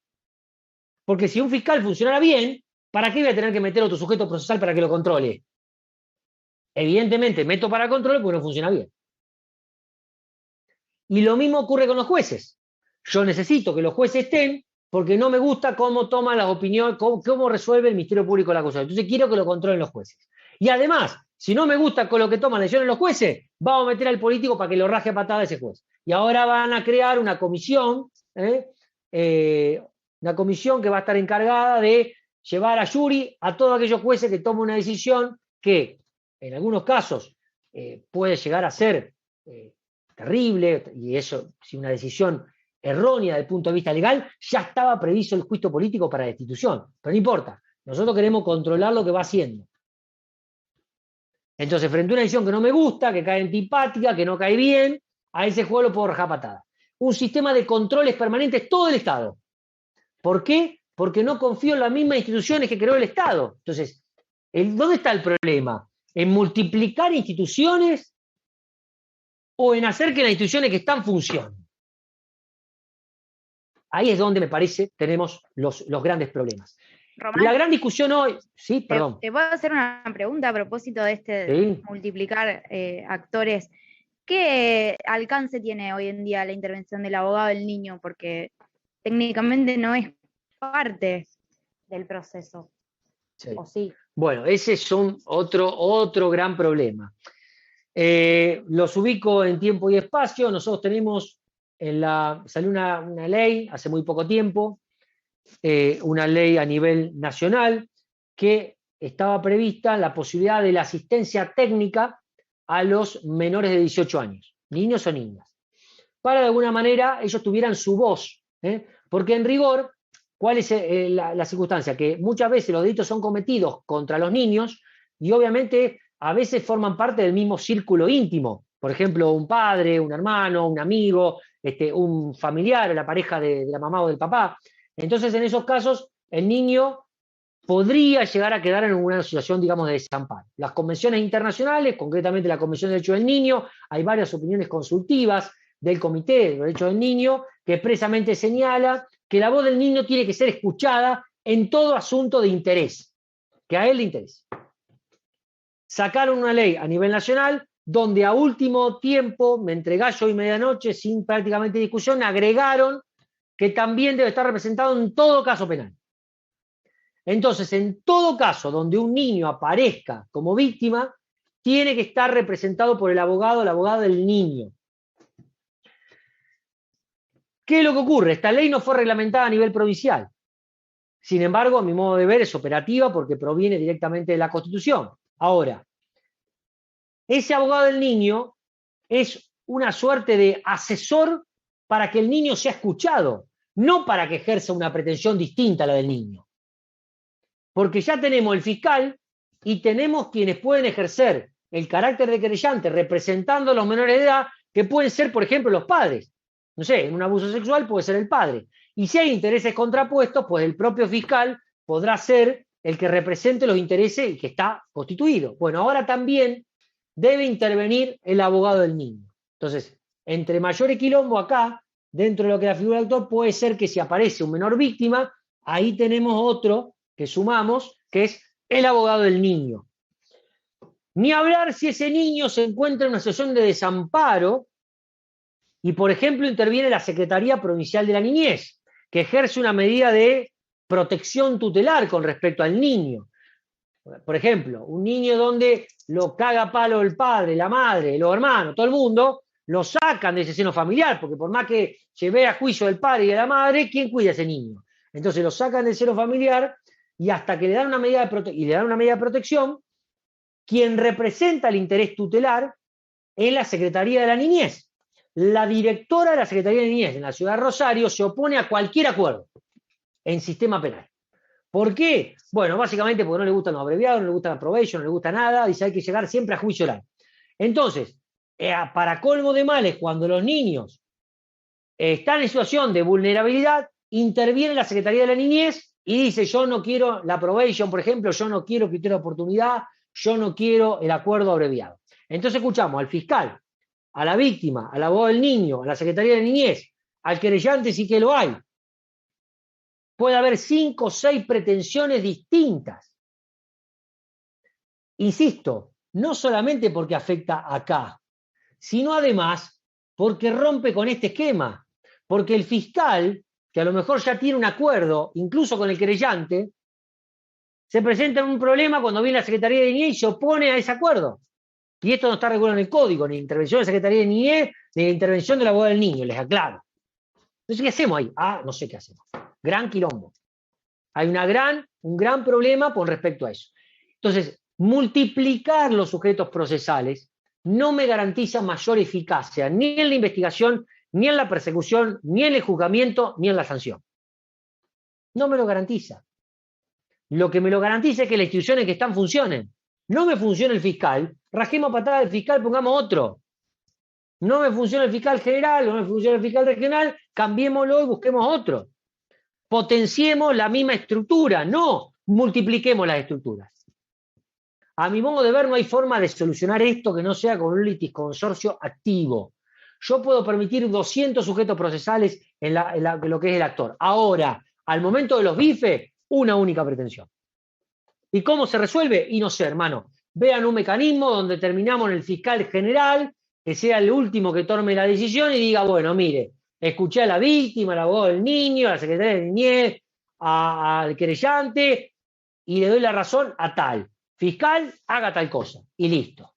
Porque si un fiscal funcionara bien, ¿para qué voy a tener que meter otro sujeto procesal para que lo controle? Evidentemente meto para control porque no funciona bien. Y lo mismo ocurre con los jueces. Yo necesito que los jueces estén porque no me gusta cómo toman las opiniones, cómo resuelve el Ministerio Público la cosa. Entonces quiero que lo controlen los jueces. Y además, si no me gusta con lo que toman decisiones los jueces, vamos a meter al político para que lo raje a patada a ese juez. Y ahora van a crear una comisión que va a estar encargada de llevar a jury a todos aquellos jueces que tomen una decisión que en algunos casos puede llegar a ser terrible, y eso, si una decisión errónea desde el punto de vista legal, ya estaba previsto el juicio político para destitución. Pero no importa, nosotros queremos controlar lo que va haciendo. Entonces, frente a una decisión que no me gusta, que cae antipática, que no cae bien, a ese juego lo puedo rajar patada. Un sistema de controles permanentes todo el Estado. ¿Por qué? Porque no confío en las mismas instituciones que creó el Estado. Entonces, ¿dónde está el problema? ¿En multiplicar instituciones o en hacer que las instituciones que están funcionen? Ahí es donde me parece tenemos los grandes problemas. Román, la gran discusión hoy... Sí, perdón. Te puedo hacer una pregunta a propósito de Sí. multiplicar actores. ¿Qué alcance tiene hoy en día la intervención del abogado del niño? Porque técnicamente no es parte del proceso. Sí. ¿O sí? Bueno, ese es otro gran problema. Los ubico en tiempo y espacio. Nosotros tenemos salió una ley hace muy poco tiempo, una ley a nivel nacional que estaba prevista la posibilidad de la asistencia técnica a los menores de 18 años, niños o niñas, para de alguna manera ellos tuvieran su voz, porque en rigor, ¿cuál es la circunstancia? Que muchas veces los delitos son cometidos contra los niños y obviamente a veces forman parte del mismo círculo íntimo. Por ejemplo, un padre, un hermano, un amigo, un familiar, la pareja de la mamá o del papá. Entonces, en esos casos, el niño podría llegar a quedar en una situación, digamos, de desamparo. Las convenciones internacionales, concretamente la Convención de Derechos del Niño, hay varias opiniones consultivas del Comité de Derechos del Niño que expresamente señala que la voz del niño tiene que ser escuchada en todo asunto de interés, que a él le interese. Sacaron una ley a nivel nacional donde a último tiempo, entre gallo y medianoche, sin prácticamente discusión, agregaron que también debe estar representado en todo caso penal. Entonces, en todo caso donde un niño aparezca como víctima, tiene que estar representado por el abogado del niño. ¿Qué es lo que ocurre? Esta ley no fue reglamentada a nivel provincial. Sin embargo, a mi modo de ver, es operativa porque proviene directamente de la Constitución. Ahora, ese abogado del niño es una suerte de asesor para que el niño sea escuchado. no para que ejerza una pretensión distinta a la del niño. Porque ya tenemos el fiscal y tenemos quienes pueden ejercer el carácter de querellante representando a los menores de edad, que pueden ser, por ejemplo, los padres. No sé, en un abuso sexual puede ser el padre. Y si hay intereses contrapuestos, pues el propio fiscal podrá ser el que represente los intereses y que está constituido. Bueno, ahora también debe intervenir el abogado del niño. Entonces, entre mayor quilombo acá, dentro de lo que es la figura del autor, puede ser que si aparece un menor víctima, ahí tenemos otro que sumamos, que es el abogado del niño. Ni hablar si ese niño se encuentra en una situación de desamparo y, por ejemplo, interviene la Secretaría Provincial de la Niñez, que ejerce una medida de protección tutelar con respecto al niño. Por ejemplo, un niño donde lo caga a palo el padre, la madre, los hermanos, todo el mundo, lo sacan de ese seno familiar, porque por más que lleve a juicio del padre y de la madre, ¿quién cuida a ese niño? Entonces lo sacan del seno familiar y hasta que le dan una medida de protección, quien representa el interés tutelar es la Secretaría de la Niñez. La directora de la Secretaría de la Niñez en la ciudad de Rosario se opone a cualquier acuerdo en sistema penal. ¿Por qué? Bueno, básicamente porque no le gustan los abreviados, no le gusta la probation, no le gusta nada, dice hay que llegar siempre a juicio oral. Entonces, para colmo de males, cuando los niños están en situación de vulnerabilidad, interviene la Secretaría de la Niñez y dice yo no quiero la probation, por ejemplo, yo no quiero criterio de oportunidad, yo no quiero el acuerdo abreviado. Entonces escuchamos al fiscal, a la víctima, al abogado del niño, a la Secretaría de la Niñez, al querellante sí que lo hay. Puede haber 5 o 6 pretensiones distintas. Insisto, no solamente porque afecta acá, sino además porque rompe con este esquema. Porque el fiscal, que a lo mejor ya tiene un acuerdo, incluso con el querellante, se presenta en un problema cuando viene la Secretaría de Niñez y se opone a ese acuerdo. Y esto no está regulado en el código, ni intervención de la Secretaría de Niñez, ni intervención de la abogada del niño, les aclaro. Entonces, ¿qué hacemos ahí? No sé qué hacemos. Gran quilombo. Hay un gran problema con respecto a eso. Entonces, multiplicar los sujetos procesales no me garantiza mayor eficacia ni en la investigación, ni en la persecución, ni en el juzgamiento, ni en la sanción. No me lo garantiza. Lo que me lo garantiza es que las instituciones que están funcionen. No me funciona el fiscal, rajemos patada del fiscal, pongamos otro. No me funciona el fiscal general, no me funciona el fiscal regional, cambiémoslo y busquemos otro. Potenciemos la misma estructura, no multipliquemos las estructuras. A mi modo de ver, no hay forma de solucionar esto que no sea con un litisconsorcio activo. Yo puedo permitir 200 sujetos procesales en lo que es el actor. Ahora, al momento de los bifes, una única pretensión. ¿Y cómo se resuelve? Y no sé, hermano. Vean un mecanismo donde terminamos en el fiscal general, que sea el último que tome la decisión y diga, bueno, mire, escuché a la víctima, al abogado del niño, a la secretaria de niñez, al querellante, y le doy la razón a tal. Fiscal, haga tal cosa, y listo.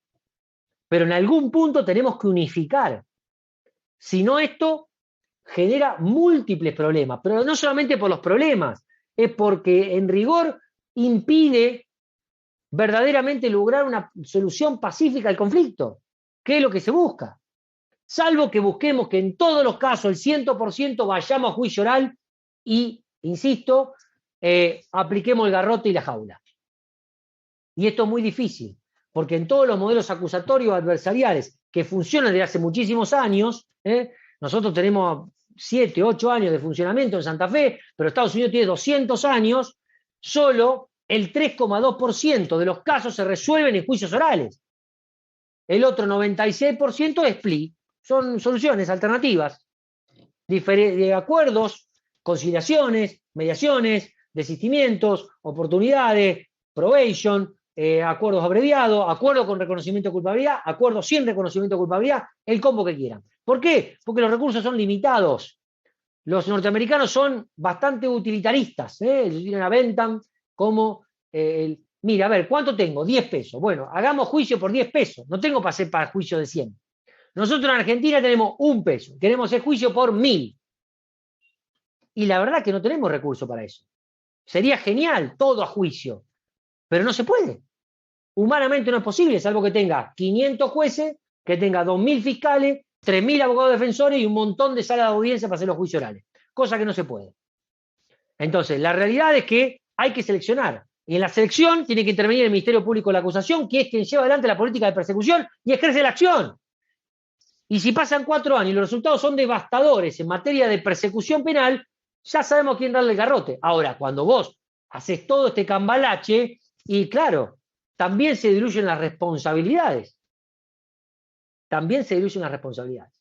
Pero en algún punto tenemos que unificar. Si no, esto genera múltiples problemas, pero no solamente por los problemas, es porque en rigor impide verdaderamente lograr una solución pacífica al conflicto, que es lo que se busca. Salvo que busquemos que en todos los casos el 100% vayamos a juicio oral y, insisto, apliquemos el garrote y la jaula. Y esto es muy difícil, porque en todos los modelos acusatorios adversariales que funcionan desde hace muchísimos años, nosotros tenemos 7, 8 años de funcionamiento en Santa Fe, pero Estados Unidos tiene 200 años, solo el 3,2% de los casos se resuelven en juicios orales. El otro 96% es plea. Son soluciones alternativas, de acuerdos, conciliaciones, mediaciones, desistimientos, oportunidades, probation, acuerdos abreviados, acuerdos con reconocimiento de culpabilidad, acuerdos sin reconocimiento de culpabilidad, el combo que quieran. ¿Por qué? Porque los recursos son limitados. Los norteamericanos son bastante utilitaristas, tienen a Bentham como mira, a ver, ¿cuánto tengo? 10 pesos. Bueno, hagamos juicio por 10 pesos. No tengo para hacer para juicio de 100. Nosotros en Argentina tenemos 1 peso. Queremos hacer juicio por 1000. Y la verdad que no tenemos recursos para eso. Sería genial, todo a juicio. Pero no se puede. Humanamente no es posible, salvo que tenga 500 jueces, que tenga 2000 fiscales, 3000 abogados defensores y un montón de salas de audiencia para hacer los juicios orales. cosa que no se puede. Entonces, la realidad es que hay que seleccionar. Y en la selección tiene que intervenir el Ministerio Público de la acusación, que es quien lleva adelante la política de persecución y ejerce la acción. Y si pasan 4 años y los resultados son devastadores en materia de persecución penal, ya sabemos a quién darle el garrote. Ahora, cuando vos haces todo este cambalache, y claro, también se diluyen las responsabilidades. También se diluyen las responsabilidades.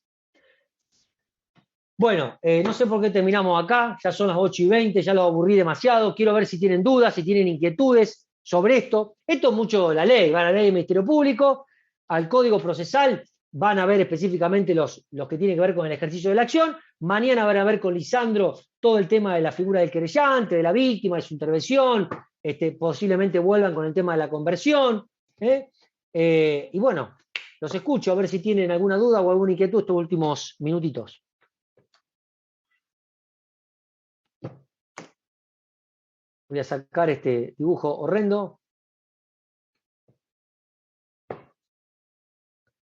Bueno, no sé por qué terminamos acá, ya son las 8:20, ya los aburrí demasiado, quiero ver si tienen dudas, si tienen inquietudes sobre esto. Esto es mucho la ley, van a la ley del Ministerio Público, al Código Procesal, van a ver específicamente los que tienen que ver con el ejercicio de la acción, mañana van a ver con Lisandro todo el tema de la figura del querellante, de la víctima, de su intervención, posiblemente vuelvan con el tema de la conversión, y bueno, los escucho a ver si tienen alguna duda o alguna inquietud estos últimos minutitos. Voy a sacar este dibujo horrendo.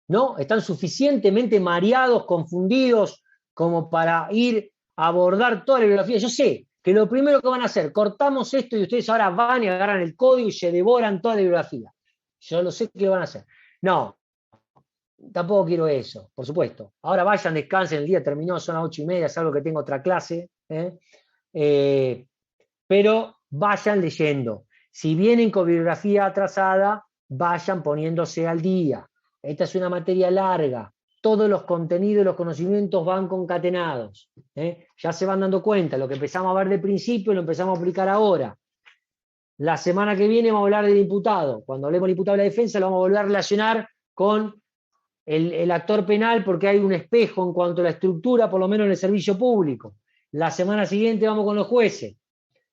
¿No? Están suficientemente mareados, confundidos, como para ir a abordar toda la bibliografía. Yo sé que lo primero que van a hacer, cortamos esto y ustedes ahora van y agarran el código y se devoran toda la bibliografía. Yo lo sé que lo van a hacer. No, tampoco quiero eso, por supuesto. Ahora vayan, descansen, el día terminó, son las 8:30, salvo que tengo otra clase. Pero vayan leyendo. Si vienen con bibliografía atrasada, vayan poniéndose al día. Esta es una materia larga. Todos los contenidos y los conocimientos van concatenados. Ya se van dando cuenta. Lo que empezamos a ver de principio lo empezamos a aplicar ahora. La semana que viene vamos a hablar del imputado. Cuando hablemos del imputado de la defensa, lo vamos a volver a relacionar con el actor penal porque hay un espejo en cuanto a la estructura, por lo menos en el servicio público. La semana siguiente vamos con los jueces.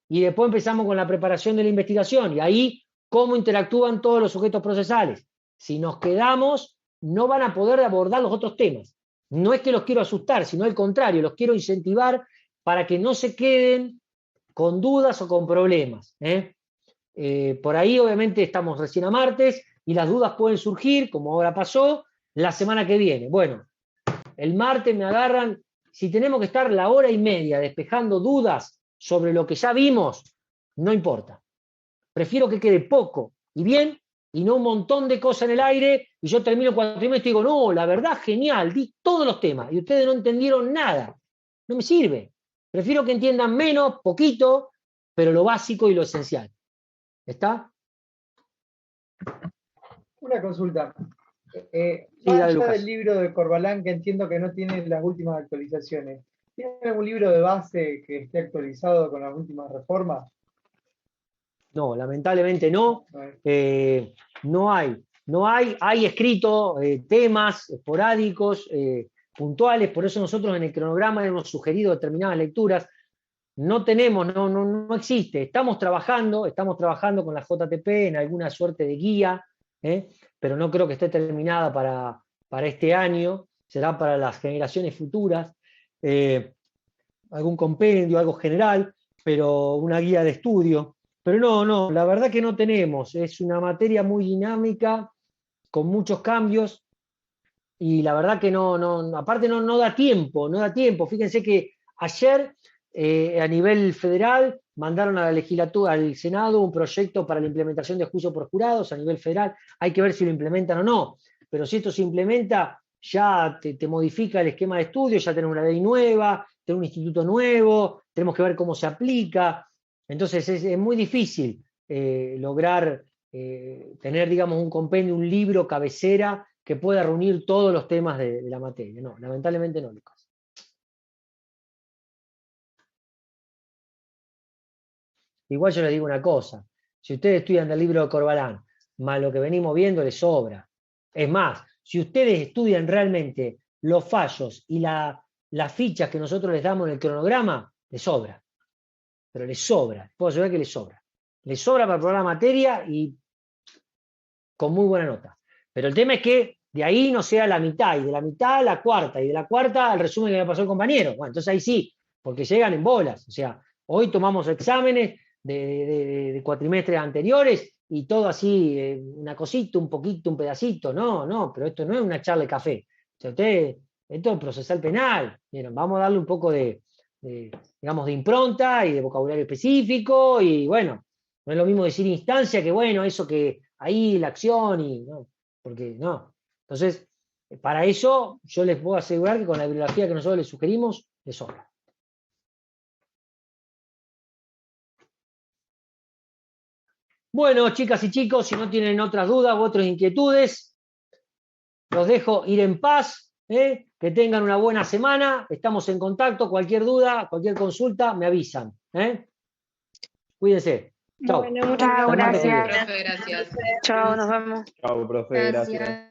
Y después empezamos con la preparación de la investigación. Y ahí, cómo interactúan todos los sujetos procesales. Si nos quedamos, no van a poder abordar los otros temas. No es que los quiero asustar, sino al contrario, los quiero incentivar para que no se queden con dudas o con problemas. Por ahí, obviamente, estamos recién a martes y las dudas pueden surgir, como ahora pasó, la semana que viene. Bueno, el martes me agarran, si tenemos que estar la 1:30 despejando dudas sobre lo que ya vimos, no importa. Prefiero que quede poco y bien, y no un montón de cosas en el aire, y yo termino 4:30 y digo, no, la verdad, genial, di todos los temas, y ustedes no entendieron nada. No me sirve. Prefiero que entiendan menos, poquito, pero lo básico y lo esencial. ¿Está? Una consulta. Sí, Más dale, allá Lucas. del libro de Corbalán, que entiendo que no tiene las últimas actualizaciones, ¿tiene algún libro de base que esté actualizado con las últimas reformas? No, lamentablemente no. No hay. Hay escrito temas esporádicos, puntuales, por eso nosotros en el cronograma hemos sugerido determinadas lecturas. No tenemos, no existe. Estamos trabajando con la JTP en alguna suerte de guía, pero no creo que esté terminada para este año, será para las generaciones futuras. Algún compendio, algo general, pero una guía de estudio. Pero no, la verdad que no tenemos. Es una materia muy dinámica, con muchos cambios, y la verdad que aparte no da tiempo. Fíjense que ayer, a nivel federal, mandaron a la legislatura, al Senado, un proyecto para la implementación de juicios por jurados a nivel federal. Hay que ver si lo implementan o no. Pero si esto se implementa, ya te modifica el esquema de estudio, ya tenemos una ley nueva, tenemos un instituto nuevo, tenemos que ver cómo se aplica. Entonces es muy difícil lograr tener, digamos, un compendio, un libro cabecera que pueda reunir todos los temas de la materia. No, lamentablemente no, Lucas. Igual yo les digo una cosa, si ustedes estudian del libro de Corbalán, más lo que venimos viendo, les sobra. Es más, si ustedes estudian realmente los fallos y las fichas que nosotros les damos en el cronograma, les sobra. Pero les sobra, puedo asegurar que les sobra. Les sobra para probar la materia y con muy buena nota. Pero el tema es que de ahí no sea la mitad, y de la mitad a la cuarta, y de la cuarta al resumen que me pasó el compañero. Bueno, entonces ahí sí, porque llegan en bolas. O sea, hoy tomamos exámenes de cuatrimestres anteriores y todo así, una cosita, un poquito, un pedacito. No, pero esto no es una charla de café. O sea, esto es procesal penal. Miren, vamos a darle un poco de digamos, de impronta y de vocabulario específico, y bueno, no es lo mismo decir instancia que, bueno, eso que ahí la acción y, no, porque no. Entonces, para eso yo les puedo asegurar que con la bibliografía que nosotros les sugerimos, les sobra. Bueno, chicas y chicos, si no tienen otras dudas u otras inquietudes, los dejo ir en paz, que tengan una buena semana, estamos en contacto, cualquier duda, cualquier consulta, me avisan. Cuídense. Chao. Bueno, muchas Hasta el martes que gracias. viene. Profe, gracias. Chao, nos vemos. Chao, profe, gracias.